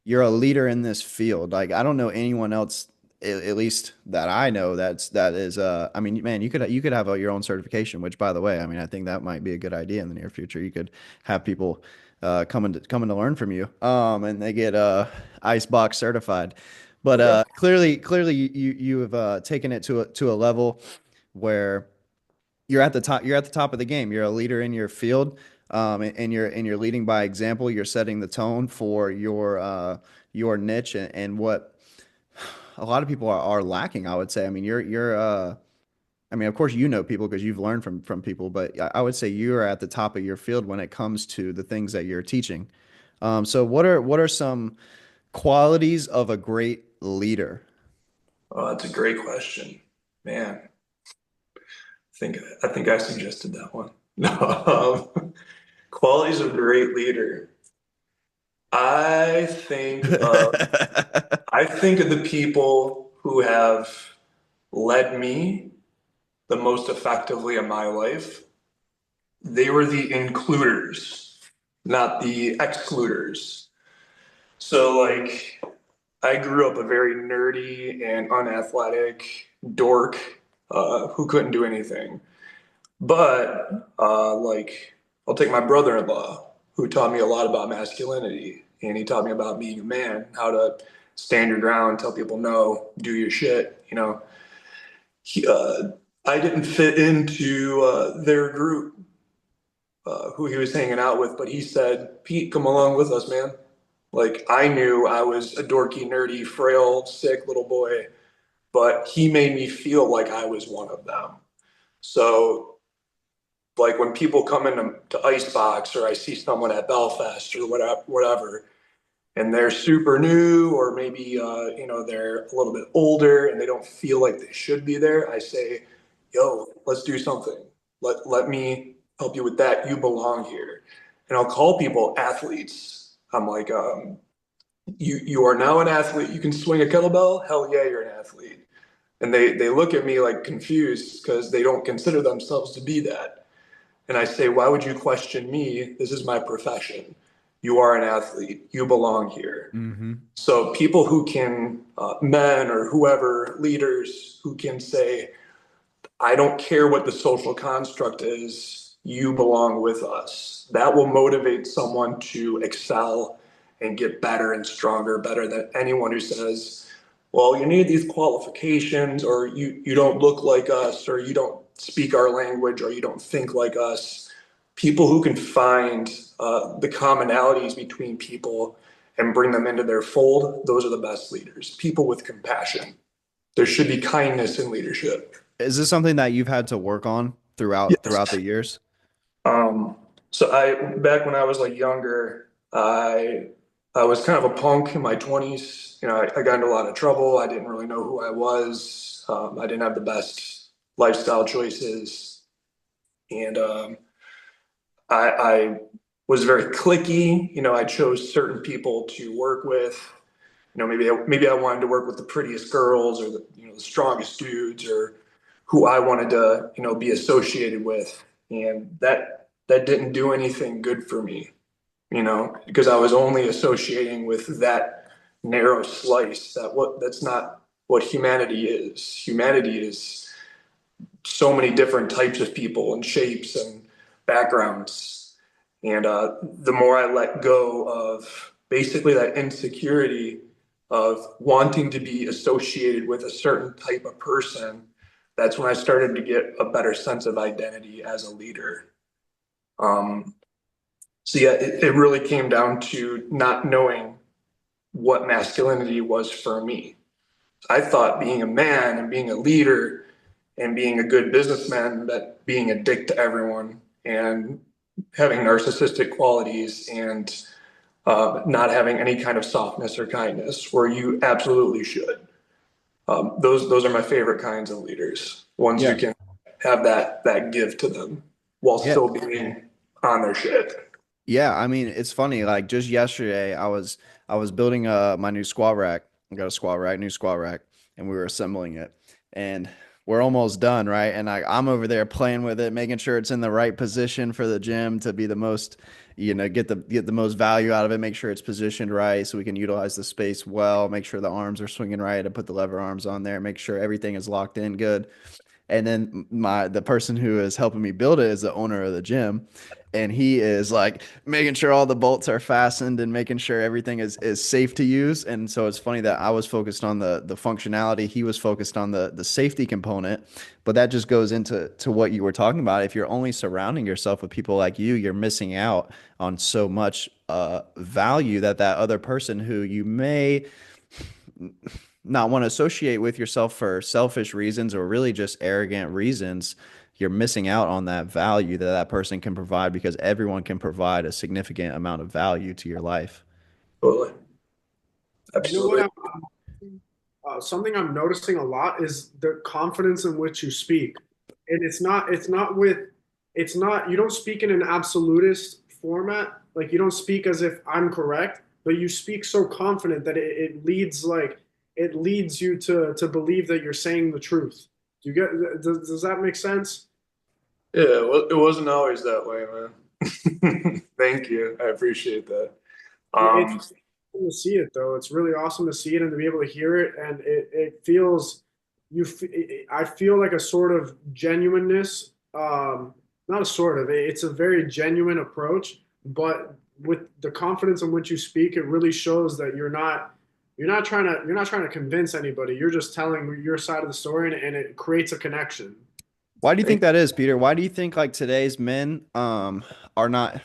a leader in this field. Like I don't know anyone else at least that I know that is I mean, man, you could have your own certification, which by the way, I mean, I think that might be a good idea in the near future. You could have people coming to learn from you. And they get Icebox certified. But okay. clearly you have taken it to a level where you're at the top of the game. You're a leader in your field, and you're leading by example. You're setting the tone for your niche and what a lot of people are lacking. I would say. I mean, I mean, of course, you know people because you've learned from people, but I would say you're at the top of your field when it comes to the things that you're teaching. So what are some qualities of a great leader? Oh, that's a great question. Man, I think I suggested that one. No, qualities of a great leader. I think of I think of the people who have led me the most effectively in my life. They were the includers, not the excluders. So, like, I grew up a very nerdy and unathletic dork who couldn't do anything. But, like, I'll take my brother-in-law, who taught me a lot about masculinity, and he taught me about being a man, how to stand your ground, tell people no, do your shit. He, I didn't fit into their group, who he was hanging out with, but he said, "Pete, come along with us, man." Like, I knew I was a dorky, nerdy, frail, sick little boy, but he made me feel like I was one of them. So, like, when people come into Icebox, or I see someone at Belfast or whatever, and they're super new, or maybe they're a little bit older and they don't feel like they should be there, I say, "Yo, let's do something. Let me help you with that. You belong here." And I'll call people athletes. I'm like, you are now an athlete. You can swing a kettlebell. Hell yeah, you're an athlete. And they look at me like confused because they don't consider themselves to be that. And I say, why would you question me? This is my profession. You are an athlete. You belong here. Hmm. So people who can, men or whoever, leaders who can say, I don't care what the social construct is, you belong with us. That will motivate someone to excel and get better and stronger, better than anyone who says, well, you need these qualifications, or you don't look like us, or you don't speak our language, or you don't think like us. People who can find the commonalities between people and bring them into their fold, those are the best leaders. People with compassion. There should be kindness in leadership. Is this something that you've had to work on throughout the Yes. years? Um, so I back when I was like younger, I was kind of a punk in my 20s. I got into a lot of trouble. I didn't really know who I was. I didn't have the best lifestyle choices, and I was very cliquey. I chose certain people to work with. Maybe I wanted to work with the prettiest girls, or the strongest dudes, or who I wanted to be associated with, and that didn't do anything good for me, because I was only associating with that narrow slice. That's not what humanity is. Humanity is so many different types of people and shapes and backgrounds. And the more I let go of basically that insecurity of wanting to be associated with a certain type of person, that's when I started to get a better sense of identity as a leader. Um, so yeah, it really came down to not knowing what masculinity was for me. I thought being a man and being a leader and being a good businessman meant being a dick to everyone and having narcissistic qualities and not having any kind of softness or kindness, where you absolutely should. Those are my favorite kinds of leaders, ones who Yeah. can have that give to them while Yeah. still being on their shit. Yeah, I mean, it's funny. Like just yesterday, I was building my new squat rack. I got a squat rack, new squat rack, and we were assembling it. And we're almost done, right? And I'm over there playing with it, making sure it's in the right position for the gym to be the most, get the most value out of it. Make sure it's positioned right so we can utilize the space well. Make sure the arms are swinging right. I put the lever arms on there. Make sure everything is locked in good. And then the person who is helping me build it is the owner of the gym, and he is like making sure all the bolts are fastened and making sure everything is safe to use. And so it's funny that I was focused on the functionality, he was focused on the safety component. But that just goes into what you were talking about. If you're only surrounding yourself with people like you're missing out on so much value that other person who you may not want to associate with yourself for selfish reasons or really just arrogant reasons, you're missing out on that value that person can provide, because everyone can provide a significant amount of value to your life. Totally. You know what? Absolutely. Something I'm noticing a lot is the confidence in which you speak, and it's not you don't speak in an absolutist format. Like you don't speak as if I'm correct. but you speak so confident that it leads it leads you to believe that you're saying the truth. Do you get does that make sense? Yeah, well, it wasn't always that way, man. Thank you. I appreciate that. It's Um, awesome to see it though. It's really awesome to see it and to be able to hear it, and it feels I feel like a sort of genuineness. Not a sort of. It's a very genuine approach, but with the confidence in which you speak, it really shows that you're not trying to convince anybody. You're just telling your side of the story, and it creates a connection. Why do you think thank that is, Peter? Why do you think like today's men are not,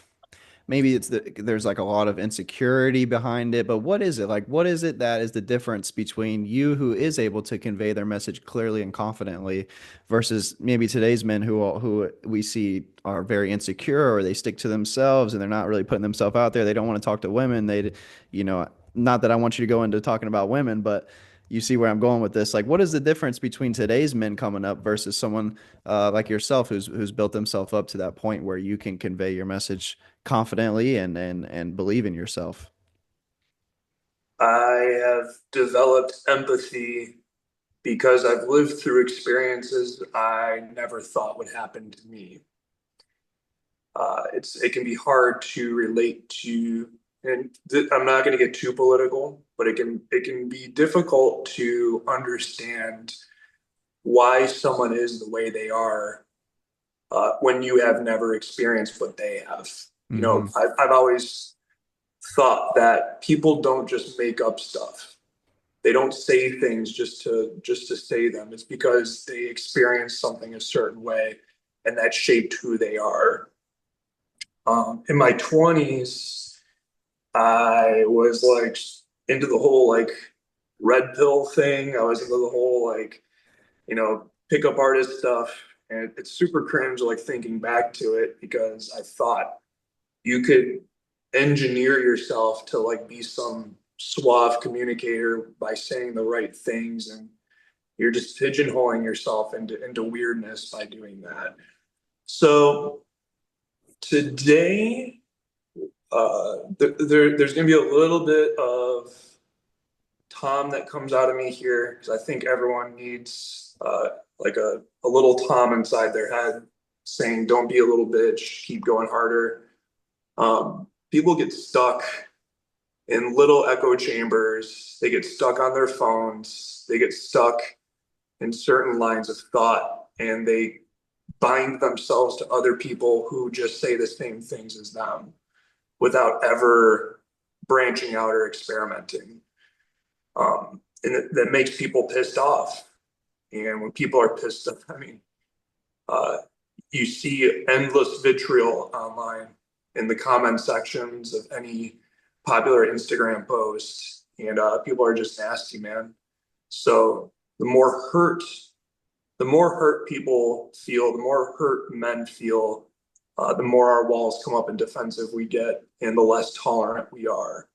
maybe there's like a lot of insecurity behind it, but what is it? Like what is it that is the difference between you who is able to convey their message clearly and confidently versus maybe today's men who we see are very insecure, or they stick to themselves and they're not really putting themselves out there. They don't want to talk to women. You know, not that I want you to go into talking about women, but you see where I'm going with this. Like, what is the difference between today's men coming up versus someone like yourself who's built themselves up to that point where you can convey your message confidently and believe in yourself? I have developed empathy because I've lived through experiences I never thought would happen to me. It can be hard to relate to, and I'm not going to get too political, but it can be difficult to understand why someone is the way they are when you have never experienced what they have. You know, Hmm. I've always thought that people don't just make up stuff. They don't say things just to say them. It's because they experience something a certain way, and that shaped who they are. In my 20s, I was like into the whole like red pill thing. I was into the whole like, pickup artist stuff. And it's super cringe, like thinking back to it, because I thought you could engineer yourself to like be some suave communicator by saying the right things. And you're just pigeonholing yourself into weirdness by doing that. So today, there's going to be a little bit of Tom that comes out of me here because I think everyone needs like a little Tom inside their head saying, "Don't be a little bitch, keep going harder." People get stuck in little echo chambers. They get stuck on their phones. They get stuck in certain lines of thought, and they bind themselves to other people who just say the same things as them without ever branching out or experimenting. And that makes people pissed off. And when people are pissed off, I mean, uh, you see endless vitriol online in the comment sections of any popular Instagram post, and people are just nasty, man. So the more hurt people feel, the more hurt men feel, the more our walls come up and defensive we get, and the less tolerant we are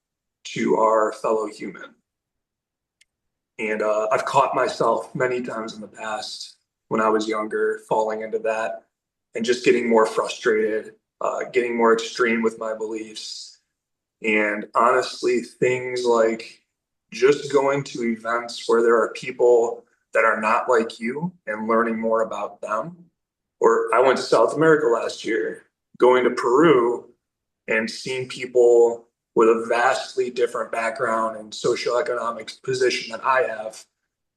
to our fellow human. And I've caught myself many times in the past when I was younger falling into that and just getting more frustrated, getting more extreme with my beliefs. And honestly, things like just going to events where there are people that are not like you and learning more about them. Or I went to South America last year, going to Peru and seeing people with a vastly different background and socioeconomic position than I have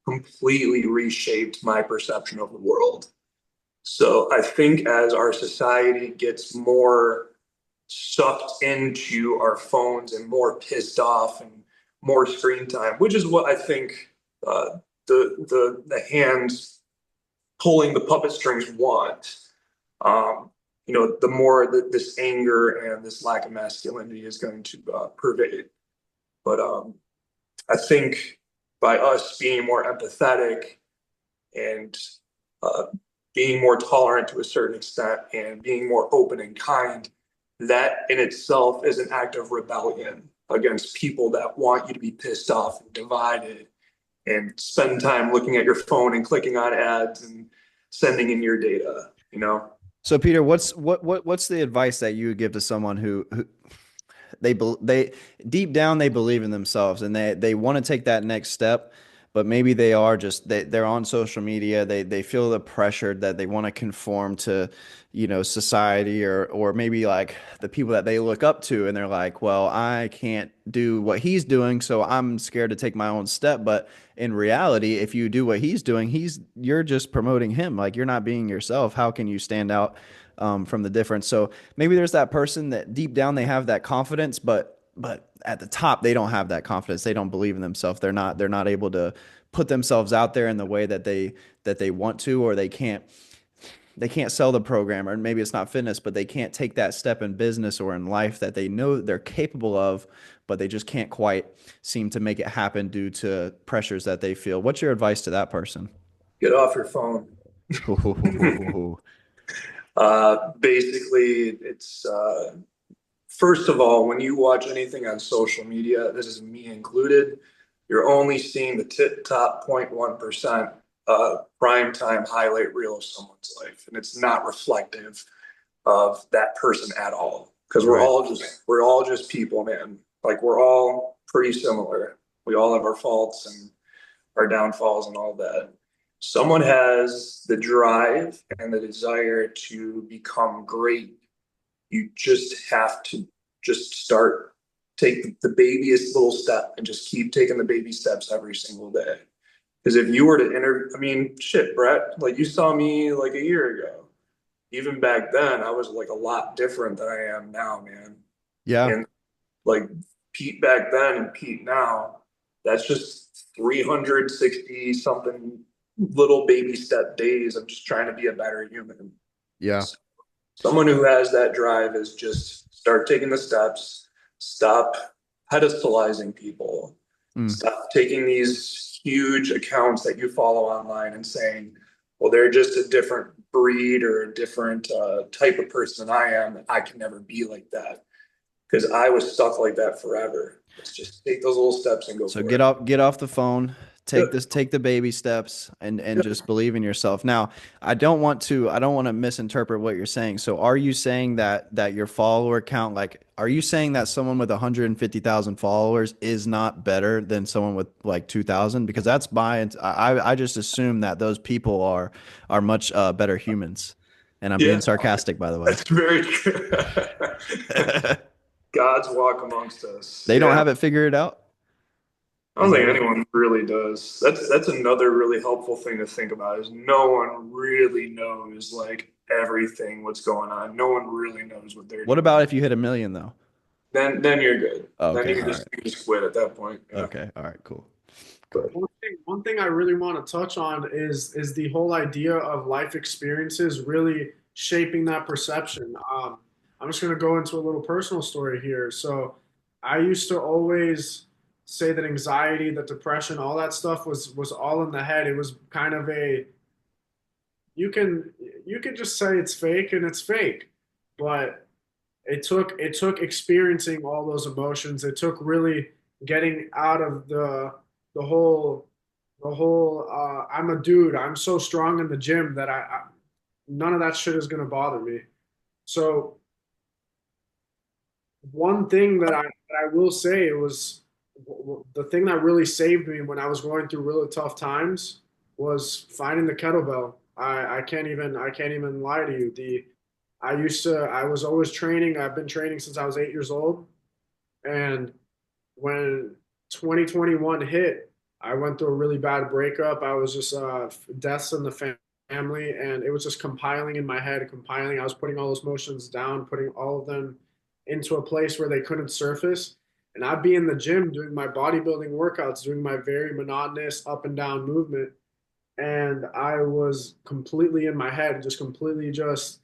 completely reshaped my perception of the world. So I think as our society gets more sucked into our phones and more pissed off and more screen time, which is what I think the hands pulling the puppet strings want. The more that this anger and this lack of masculinity is going to pervade. But I think by us being more empathetic and uh, being more tolerant to a certain extent and being more open and kind, that in itself is an act of rebellion against people that want you to be pissed off and divided and spend time looking at your phone and clicking on ads and sending in your data. So Peter, what's the advice that you would give to someone who they deep down they believe in themselves and they want to take that next step, but maybe they are just they're on social media. They feel the pressure that they want to conform to, society or maybe like the people that they look up to, and they're like, well, I can't do what he's doing, so I'm scared to take my own step. But in reality, if you do what he's doing, you're just promoting him. Like you're not being yourself. How can you stand out from the difference? So maybe there's that person that deep down they have that confidence, but at the top they don't have that confidence. They don't believe in themselves. They're not able to put themselves out there in the way that they want to, or they can't sell the program, or maybe it's not fitness, but they can't take that step in business or in life that they know they're capable of, but they just can't quite seem to make it happen due to pressures that they feel. What's your advice to that person? Get off your phone. Basically, it's first of all, when you watch anything on social media, this is me included, you're only seeing the tip top 0.1% prime time highlight reel of someone's life, and it's not reflective of that person at all. Because we're Right. all just people, man. Like we're all pretty similar. We all have our faults and our downfalls and all that. Someone has the drive and the desire to become great. You just have to just start, take the babyest little step and just keep taking the baby steps every single day. Because if you were to I mean, shit, Brett, like you saw me like a year ago. Even back then, I was like a lot different than I am now, man. Yeah. And like Pete back then and Pete now, that's just 360 something little baby step days of just trying to be a better human. Yeah. So someone who has that drive is just start taking the steps, stop pedestalizing people, Mm. stop taking these huge accounts that you follow online and saying, well, they're just a different breed or a different type of person than I am. I can never be like that because I was stuck like that forever. Let's just take those little steps and go So for get it. off, get off the phone, Yep. take the baby steps and Yep. just believe in yourself. Now, I don't want to misinterpret what you're saying. So are you saying that your follower count, like, are you saying that someone with 150,000 followers is not better than someone with like 2,000? Because that's I just assume that those people are much better humans. And I'm being Yeah, sarcastic, by the way. that's very true. God's walk amongst us. They don't Yeah. have it figured out. I don't Is that think what it? anyone really does. That's another really helpful thing to think about is no one really knows like everything what's going on. No one really knows what they're What doing. about if you hit a million though? Then you're good. Oh, Then okay, all right. you can just quit at that point. Yeah. Okay, all right, cool. Cool. But One thing I really want to touch on is the whole idea of life experiences really shaping that perception. I'm just going to go into a little personal story here. So I used to always say that anxiety, that depression, all that stuff was all in the head. It was kind of a you can you can just say it's fake and it's fake, but it took experiencing all those emotions. It took really getting out of the whole I'm a dude. I'm so strong in the gym that I none of that shit is gonna bother me. So one thing that I will say it was the thing that really saved me when I was going through really tough times was finding the kettlebell. I can't even lie to you. I was always training. I've been training since I was 8 years old. And when 2021 hit, I went through a really bad breakup. I was just deaths in the family, and it was just compiling in my head, compiling. I was putting all those emotions down, putting all of them into a place where they couldn't surface. And I'd be in the gym doing my bodybuilding workouts, doing my very monotonous up and down movement. And I was completely in my head, just completely just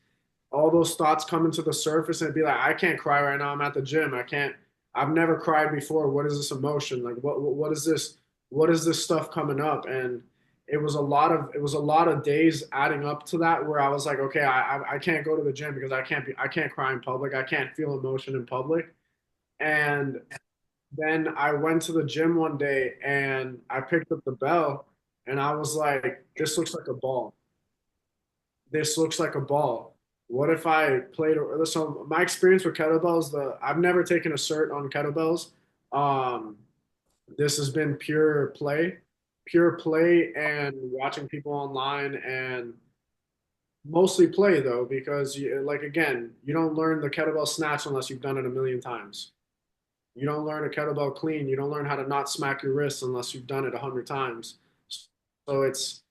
all those thoughts coming to the surface and it'd be like, I can't cry right now. I'm at the gym. I've never cried before. What is this emotion? Like, what is this? What is this stuff coming up? And it was a lot of days adding up to that where I was like, okay, I can't go to the gym because I can't cry in public. I can't feel emotion in public. And then I went to the gym one day and I picked up the bell and I was like, this looks like a ball. This looks like a ball. what if I played? So my experience with kettlebells, I've never taken a cert on kettlebells. Um, this has been pure play, and watching people online, and mostly play though, because like again, you don't learn the kettlebell snatch unless you've done it a million times. You don't learn a kettlebell clean. You don't learn how to not smack your wrists unless you've done it 100 times. So it's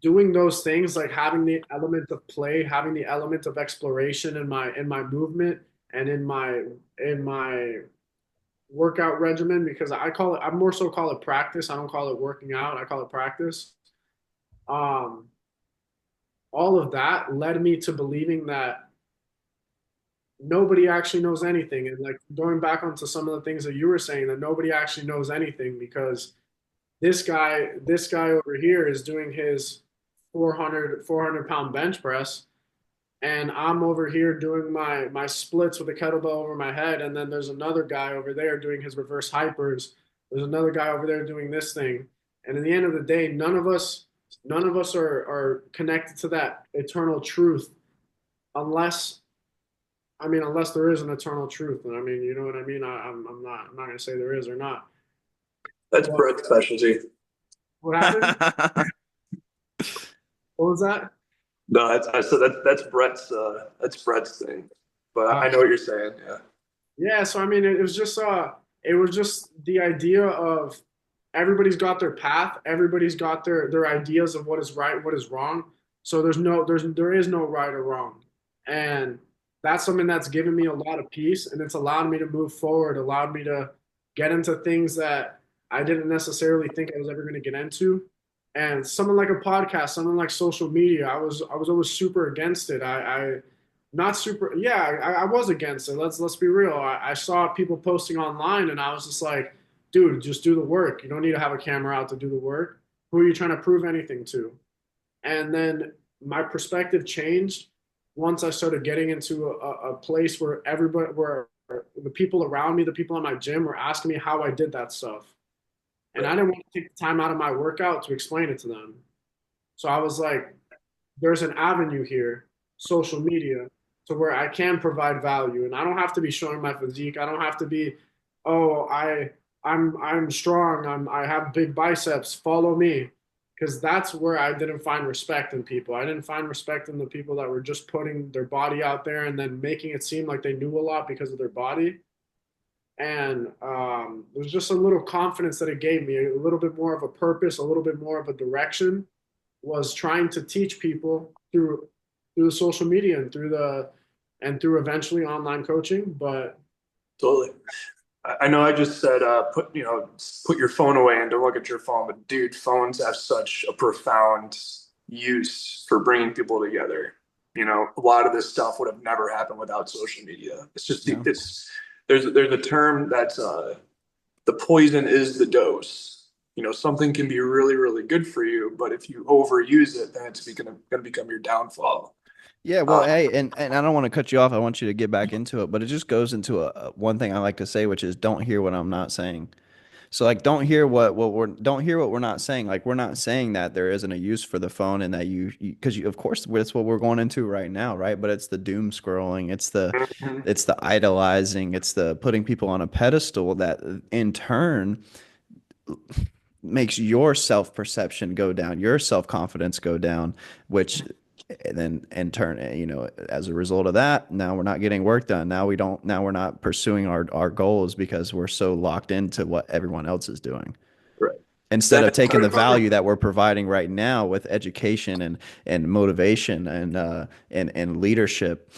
doing those things, like having the element of play, having the element of exploration in my movement and in my workout regimen, because I more so call it practice. I don't call it working out. I call it practice. Um, all of that led me to believing that nobody actually knows anything. And like going back onto some of the things that you were saying, that nobody actually knows anything, because this guy over here is doing his 400 pound bench press, and I'm over here doing my splits with a kettlebell over my head, and then there's another guy over there doing his reverse hypers. There's another guy over there doing this thing, and at the end of the day, none of us are connected to that eternal truth, unless unless there is an eternal truth. And I mean, you know what I mean. I'm not gonna say there is or not. That's But Brett's specialty. what happened? What was that? No, that's Brett's thing. But I know what you're saying. Yeah. Yeah, so I mean, it was just the idea of everybody's got their path, everybody's got their ideas of what is right, what is wrong. So there is no right or wrong, and that's something that's given me a lot of peace, and it's allowed me to move forward, allowed me to get into things that I didn't necessarily think I was ever going to get into. And something like a podcast, something like social media, I was always super against it. I not super. Yeah, I was against it. Let's be real. I saw people posting online, and I was just like, dude, just do the work. You don't need to have a camera out to do the work. Who are you trying to prove anything to? And then my perspective changed once I started getting into a place where where the people around me, the people in my gym, were asking me how I did that stuff, and I didn't want to take the time out of my workout to explain it to them. So I was like, there's an avenue here, social media, to where I can provide value, and I don't have to be showing my physique. I don't have to be, oh, I'm strong. I have big biceps. Follow me, because that's where I didn't find respect in people. I didn't find respect in the people that were just putting their body out there and then making it seem like they knew a lot because of their body. And there's just a little confidence that it gave me, a little bit more of a purpose, a little bit more of a direction, was trying to teach people through the social media and through eventually online coaching. But Totally. I know I just said put your phone away and don't look at your phone, but dude, phones have such a profound use for bringing people together. A lot of this stuff would have never happened without social media. It's just Yeah. it's there's a term that's the poison is the dose. Something can be really, really good for you, but if you overuse it, then it's going to become your downfall. Yeah, well, Uh, hey, and I don't want to cut you off. I want you to get back into it, but it just goes into one thing I like to say, which is don't hear what I'm not saying. So like don't hear what we're not saying. Like we're not saying that there isn't a use for the phone and that because of course that's what we're going into right now, right? But it's the doom scrolling, mhm. it's the idolizing, it's the putting people on a pedestal that in turn makes your self perception go down, your self confidence go down, which then in turn, as a result of that, now we're not getting work done. Now we're not pursuing our goals because we're so locked into what everyone else is doing. Right. Instead Then of it taking the starts. value that we're providing right now with education and motivation and leadership,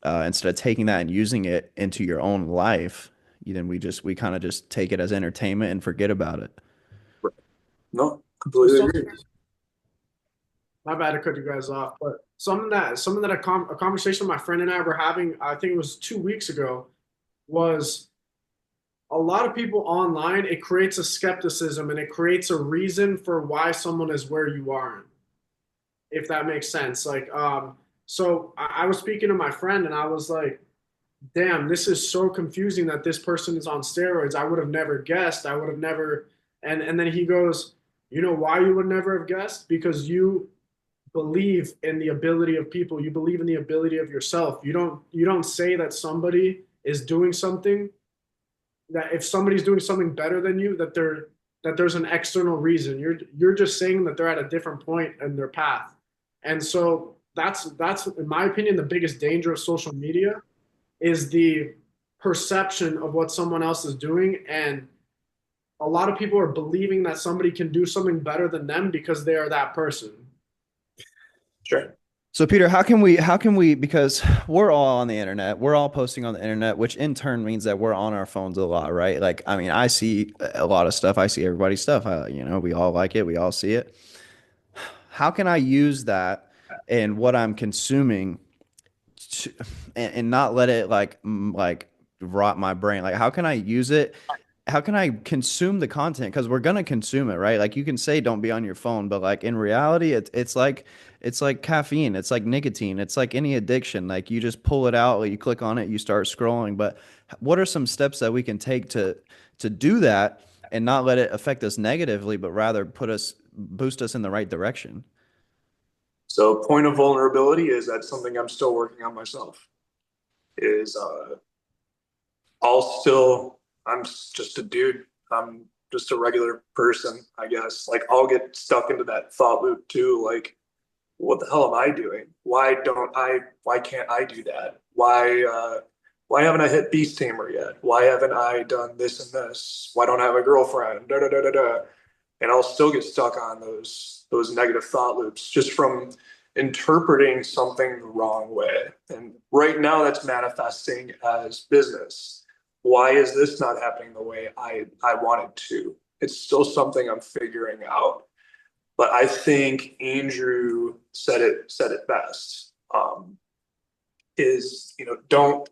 instead of taking that and using it into your own life, then we kind of just take it as entertainment and forget about it. Right. No, so completely some agree. my bad to cut you guys off, but something that a conversation my friend and I were having, I think it was 2 weeks ago, was a lot of people online, it creates a skepticism and it creates a reason for why someone is where you are, if that makes sense. Like, so I was speaking to my friend and I was like, damn, this is so confusing that this person is on steroids. I would have never guessed. I would have never. And then he goes, you know why you would never have guessed? Because you believe in the ability of people. You believe in the ability of yourself. You don't say that somebody is doing something, that if somebody's doing something better than you, that there's an external reason. You're just saying that they're at a different point in their path. And so that's in my opinion the biggest danger of social media is the perception of what someone else is doing. And a lot of people are believing that somebody can do something better than them because they are that person. Sure. So Peter, how can we because we're all on the internet, we're all posting on the internet, which in turn means that we're on our phones a lot, right? Like, I mean, I see a lot of stuff, I see everybody's stuff. We all like it, we all see it. How can I use that in what I'm consuming to, and not let it like rot my brain? Like, how can I use it? How can I consume the content? Because we're gonna consume it, right? Like you can say don't be on your phone, but like in reality, it's like caffeine, it's like nicotine, it's like any addiction. Like you just pull it out, like you click on it, you start scrolling. But what are some steps that we can take to do that and not let it affect us negatively, but rather boost us in the right direction? So point of vulnerability is that's something I'm still working on myself. Is I'll still I'm just a dude. I'm just a regular person, I guess. Like I'll get stuck into that thought loop too. Like, what the hell am I doing? Why can't I do that? Why haven't I hit Beast Tamer yet? Why haven't I done this and this? Why don't I have a girlfriend? Da da da da da. And I'll still get stuck on those negative thought loops just from interpreting something the wrong way. And right now that's manifesting as business. Why is this not happening the way I want it to? It's still something I'm figuring out. But I think Andrew said it best. Is don't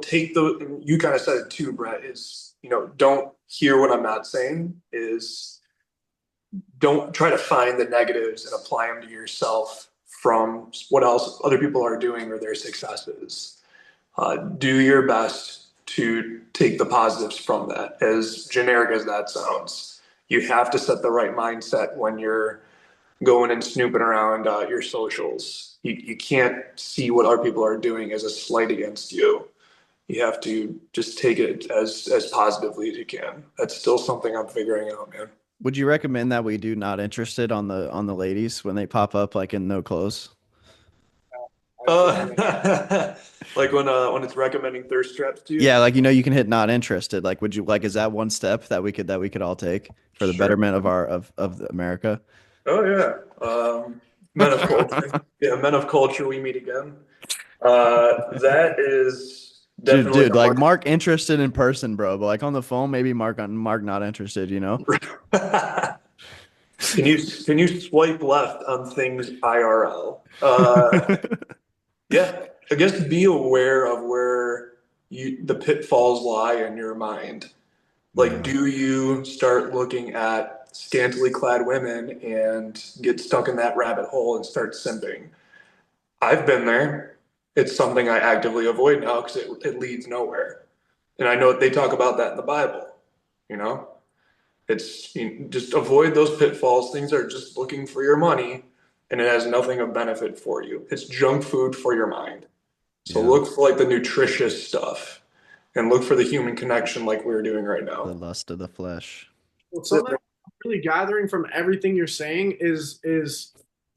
take the you kind of said it too, Brett, is don't hear what I'm not saying, is don't try to find the negatives and apply them to yourself from what else other people are doing or their successes. Do your best to take the positives from that, as generic as that sounds. You have to set the right mindset when you're going and snooping around your socials. You can't see what other people are doing as a slight against you. You have to just take it as positively as you can. That's still something I'm figuring out, man. Would you recommend that we do not interested on the ladies when they pop up like in no clothes? Like when it's recommending thirst traps to you. Yeah, like you can hit not interested. Like would you like is that one step that we could all take for the Sure. betterment of our of America? Oh yeah. Men of culture. Yeah, men of culture. We meet again. That is definitely Dude, a like mark interested in person, bro, but like on the phone maybe mark not interested, you know? mark. Can you swipe left on things IRL? Yeah, I guess be aware of where the pitfalls lie in your mind. Like, Yeah. do you start looking at scantily clad women and get stuck in that rabbit hole and start simping? I've been there. It's something I actively avoid now because it leads nowhere. And I know they talk about that in the Bible, you know? Just avoid those pitfalls. Things are just looking for your money and it has nothing of benefit for you. It's junk food for your mind. So Yeah. look for like the nutritious stuff and look for the human connection like we're doing right The now. lust of the flesh. Well, something I'm really gathering from everything you're saying is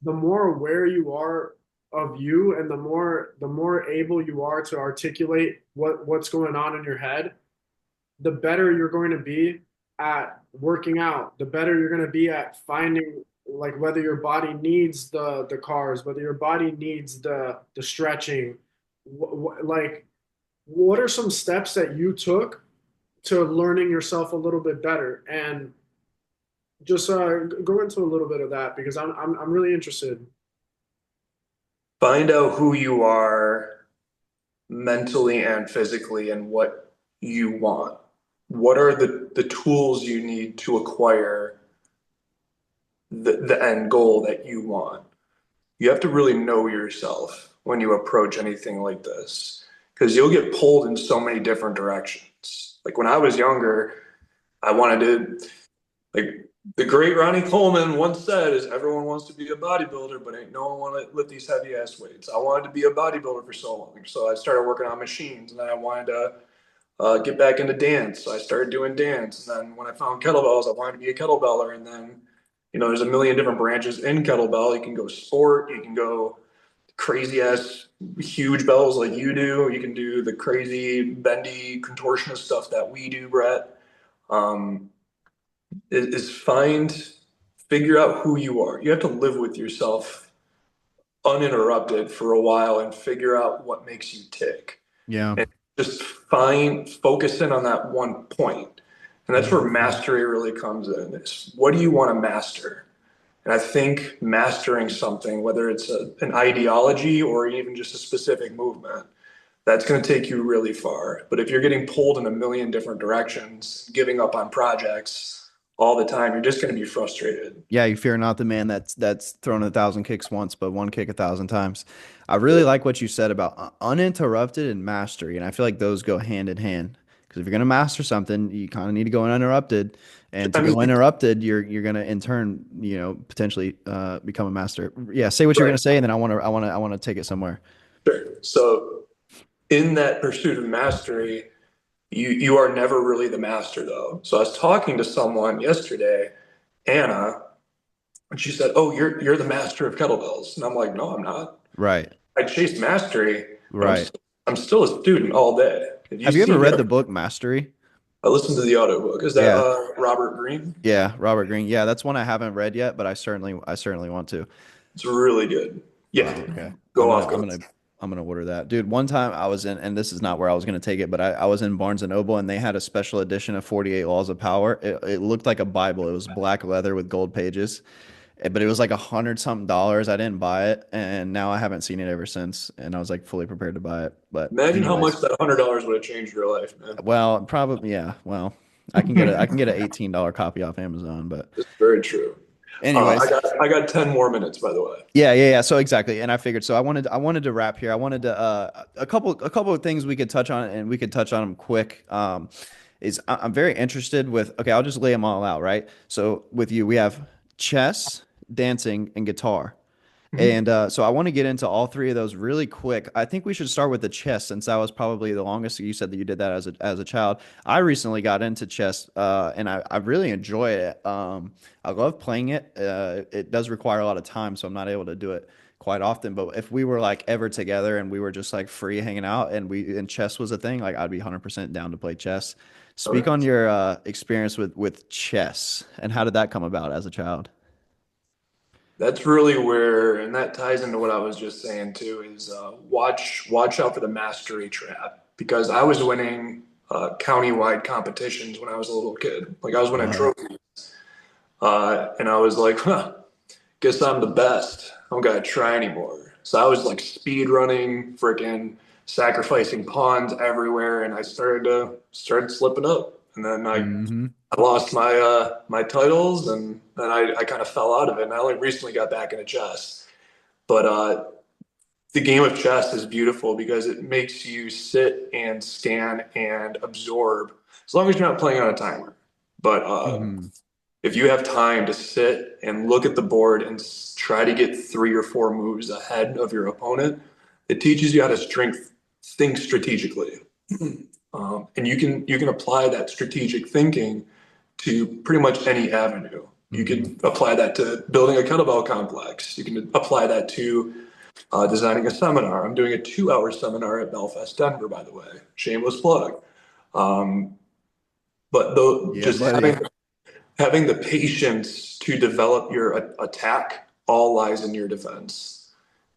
the more aware you are of you and the more able you are to articulate what's going on in your head, the better you're going to be at working out, the better you're going to be at finding like whether your body needs the cars, whether your body needs the stretching. Like what are some steps that you took to learning yourself a little bit better? And just go into a little bit of that because I'm really interested. Find out who you are mentally and physically and what you want. What are the tools you need to acquire the end goal that you want? You have to really know yourself when you approach anything like this because you'll get pulled in so many different directions. Like when I was younger, I wanted to like The great Ronnie Coleman once said, "Is everyone wants to be a bodybuilder, but ain't no one want to lift these heavy ass weights." I wanted to be a bodybuilder for so long, so I started working on machines, and then I wanted to get back into dance. So I started doing dance, and then when I found kettlebells, I wanted to be a kettlebeller, and then there's a million different branches in kettlebell. You can go sport, you can go crazy ass huge bells like you do, you can do the crazy bendy contortionist stuff that we do, Brett. Um, is find figure out who you are. You have to live with yourself uninterrupted for a while and figure out what makes you tick. Yeah. And just focus in on that one point. And that's where mastery really comes in. It's what do you want to master? And I think mastering something, whether it's an ideology or even just a specific movement, that's going to take you really far. But if you're getting pulled in a million different directions, giving up on projects all the time, you're just going to be frustrated. Yeah, you fear not the man that's thrown 1,000 kicks once, but one kick 1,000 times. I really like what you said about uninterrupted and mastery, and I feel like those go hand in hand. Because if you're gonna master something, you kind of need to go uninterrupted, and to I go mean, uninterrupted, you're gonna in turn, potentially become a master. Yeah, say what you're gonna right, say, and then I wanna take it somewhere. sure. So in that pursuit of mastery, you are never really the master though. So I was talking to someone yesterday, Anna, and she said, "Oh, you're the master of kettlebells," and I'm like, "No, I'm not. Right, I chase mastery, but right. I'm still a student all day. If you Have you ever see me, read the book Mastery? I listen to the audiobook. Is that Yeah, Robert Greene? yeah, Robert Greene. Yeah, that's one I haven't read yet, but I certainly want to. It's really good. Yeah, Oh, okay. I'm go gonna off, I'm go. gonna I'm gonna order that. Dude, one time I was in, and this is not where I was gonna take it, but I was in Barnes and Noble and they had a special edition of 48 Laws of Power. It looked like a Bible. It was black leather with gold pages. But it was like 100 something dollars. I didn't buy it, and now I haven't seen it ever since. And I was like fully prepared to buy it. But Imagine how much anyways, that $100 would have changed your life, man. well, probably yeah. Well, I can get an $18 copy off Amazon, but It's very true. I anyways. got I got 10 more minutes, by the way. Yeah, yeah, yeah. So exactly, and I figured. So I wanted to wrap here. I wanted to a couple of things we could touch on, and we could touch on them quick. I'm very interested with. Okay, I'll just lay them all out. Right. So with you, we have chess, dancing, and guitar. Mhm. And so I want to get into all three of those really quick. I think we should start with the chess since that was probably the longest. You said that you did that as a child. I recently got into chess, and I really enjoy it. I love playing it. It does require a lot of time, so I'm not able to do it quite often. But if we were like ever together and we were just like free hanging out and chess was a thing, like I'd be 100% down to play chess. Speak Okay. on your experience with chess and how did that come about as a child? That's really where, and that ties into what I was just saying too, is watch out for the mastery trap because I was winning county-wide competitions when I was a little kid. Like I was winning Wow. trophies, and I was like, huh, guess I'm the best. I don't gotta try anymore. So I was like speed running, freaking sacrificing pawns everywhere, and I started slipping up, and then Hmm. I lost my titles, and then I kind of fell out of it. And I only recently got back into chess, but the game of chess is beautiful because it makes you sit and scan and absorb, as long as you're not playing on a timer. But Hmm. if you have time to sit and look at the board and try to get 3 or 4 moves ahead of your opponent, it teaches you how to think strategically. And you can apply that strategic thinking to pretty much any avenue. You Hmm. could apply that to building a kettlebell complex. You can apply that to designing a seminar. I'm doing a 2-hour seminar at Belfast, Denver, by the way. Shameless plug. Um, but Yeah, just buddy. having the patience to develop your attack all lies in your defense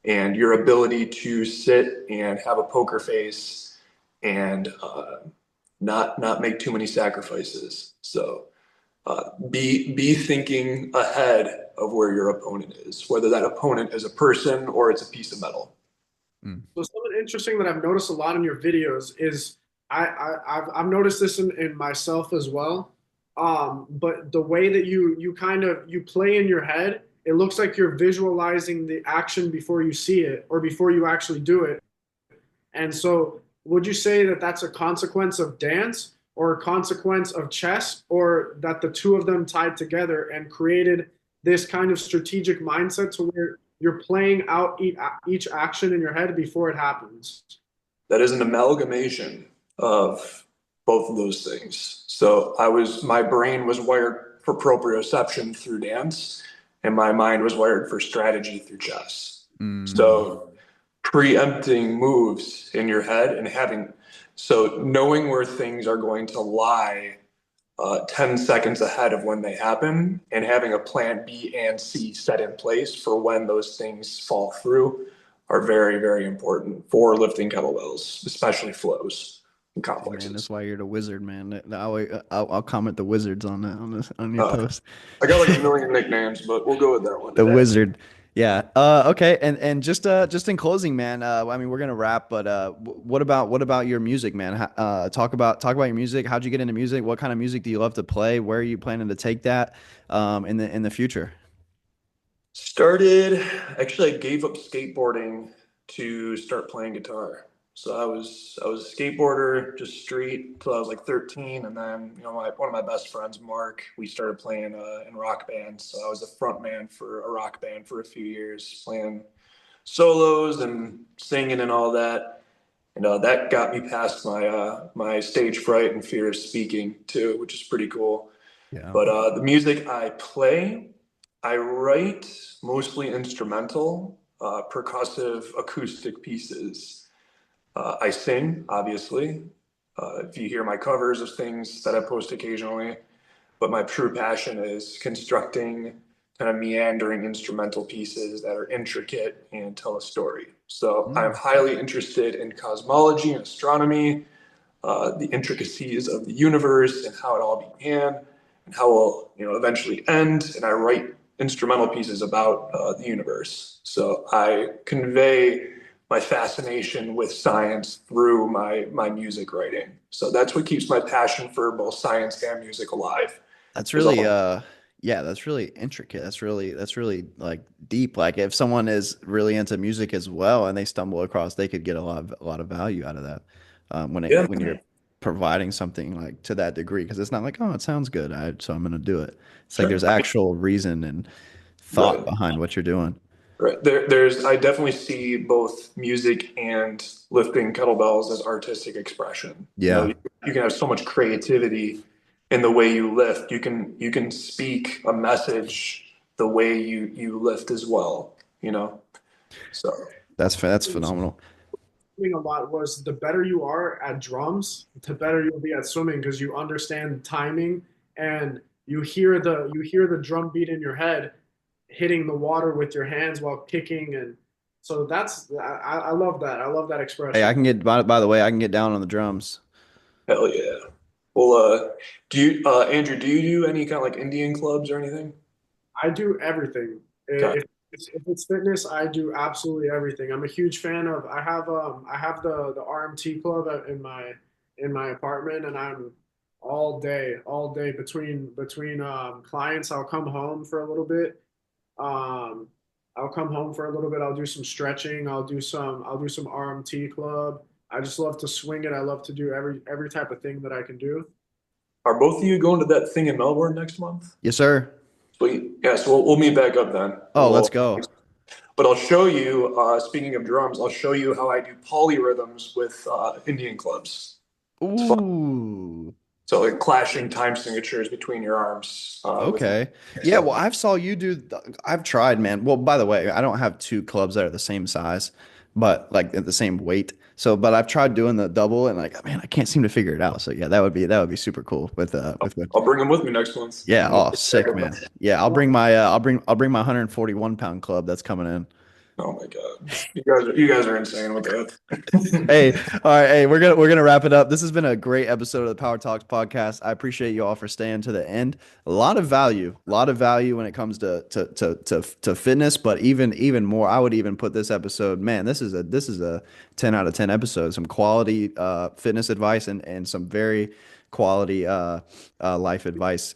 and your ability to sit and have a poker face and not make too many sacrifices. So be thinking ahead of where your opponent is, whether that opponent is a person or it's a piece of metal. Mm. So something interesting that I've noticed a lot in your videos is I've noticed this in myself as well. But the way that you kind of you play in your head, it looks like you're visualizing the action before you see it or before you actually do it. And so, would you say that that's a consequence of dance, or consequence of chess, or that the two of them tied together and created this kind of strategic mindset to where you're playing out each action in your head before it happens. That is an amalgamation of both of those things. So my brain was wired for proprioception through dance, and my mind was wired for strategy through chess. Mm. So preempting moves in your head and so knowing where things are going to lie 10 seconds ahead of when they happen and having a plan B and C set in place for when those things fall through are very, very important for lifting kettlebells, especially flows and Hey, man, that's complexes. why you're the wizard, man. I'll comment the wizards on that on your Uh, post. I got like a million nicknames, but we'll go with that one The today. wizard. Yeah. Okay. And just in closing, man. I mean, we're gonna wrap, but what about your music, man? Talk about your music. How'd you get into music? What kind of music do you love to play? Where are you planning to take that in the future? Started, actually, I gave up skateboarding to start playing guitar. So I was a skateboarder, just street till I was like 13, and then one of my best friends, Mark, we started playing in rock bands. So I was a front man for a rock band for a few years, playing solos and singing and all that. And that got me past my stage fright and fear of speaking too, which is pretty cool. Yeah. But the music I play, I write mostly instrumental, percussive, acoustic pieces. I sing, obviously. If you hear my covers of things that I post occasionally, but my true passion is constructing kind of meandering instrumental pieces that are intricate and tell a story. So I'm Mm. highly interested in cosmology and astronomy, the intricacies of the universe and how it all began and how it will eventually end. And I write instrumental pieces about the universe. So I convey my fascination with science through my music writing. So that's what keeps my passion for both science and music alive. That's Is really all yeah, that's really intricate. That's really like deep. Like if someone is really into music as well and they stumble across, they could get a lot of value out of that. yeah, When you're providing something like to that degree, because it's not like, oh, it sounds good, so I'm gonna do it. It's like sure. there's actual reason and thought Right. behind what you're doing. Right. I definitely see both music and lifting kettlebells as artistic expression. Yeah, You can have so much creativity in the way you lift. You can speak a message the way you lift as well, you know? So, that's phenomenal. Swimming a lot was the better you are at drums, the better you'll be at swimming because you understand timing and you hear the drum beat in your head hitting the water with your hands while kicking. And so I love that. I love that Hey, I expression. can get by the way, I can get down on the drums. hell yeah. Well, Andrew, do you do any kind of like Indian clubs or anything? I do everything. Okay. If it's fitness, I do absolutely everything. I'm a huge fan of. I have the RMT club in my apartment, and I'm all day between clients. I'll come home for a little bit. Um, I'll come home for a little bit. I'll do some stretching. I'll do some RMT club. I just love to swing it. I love to do every type of thing that I can do. Are both of you going to that thing in Melbourne next month? Yes, sir. Sweet. Yeah, so we'll meet back up then. Oh, let's go. But I'll show you, speaking of drums, I'll show you how I do polyrhythms with Indian clubs. It's fun. Ooh. So like clashing time signatures between your arms with Okay. Yeah, so well, I've tried, man. Well, by the way, I don't have two clubs that are the same size, but like at the same weight. So, but I've tried doing the double and like, man, I can't seem to figure it out. So yeah, that would be super cool with what. I'll bring them with me next month. Yeah, And we'll oh, get back sick, up. man. Yeah, I'll bring my 141-pound club that's coming in. Oh my God. You guys are insane with that. Hey, all right, hey, we're gonna wrap it up. This has been a great episode of the Power Talks podcast. I appreciate you all for staying to the end. A lot of value when it comes to fitness, but even more, I would even put this episode, man, this is a 10 out of 10 episode. Some quality fitness advice and some very quality life advice.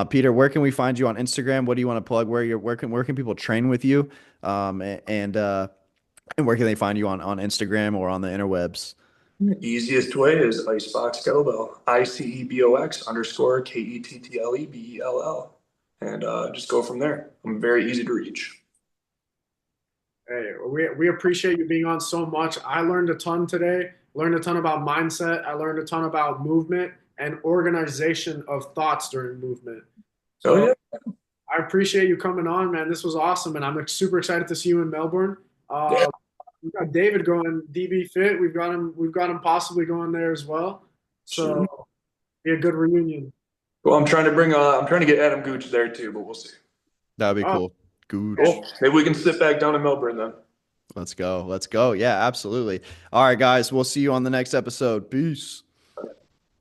Peter, where can we find you on Instagram? What do you want to plug? Where can people train with you? Um, and uh, and where can they find you on Instagram or on the interwebs? Easiest way is Icebox Kettlebell, ICEBOX _KETTLEBELL. And just go from there. I'm very easy to reach. Hey, we appreciate you being on so much. I learned a ton today, learned a ton about mindset. I learned a ton about movement and organization of thoughts during movement. Oh So yeah, I appreciate you coming on, man. This was awesome, and I'm super excited to see you in Melbourne. yeah, We've got David going DB Fit. We've got him possibly going there as well. So sure. be a good reunion. Well, I'm trying to get Adam Gooch there too, but we'll see. That'd be Oh, cool. Gooch. Cool. Maybe we can sit back down in Melbourne then. Let's go. Let's go. Yeah, absolutely. All right, guys. We'll see you on the next episode. Peace.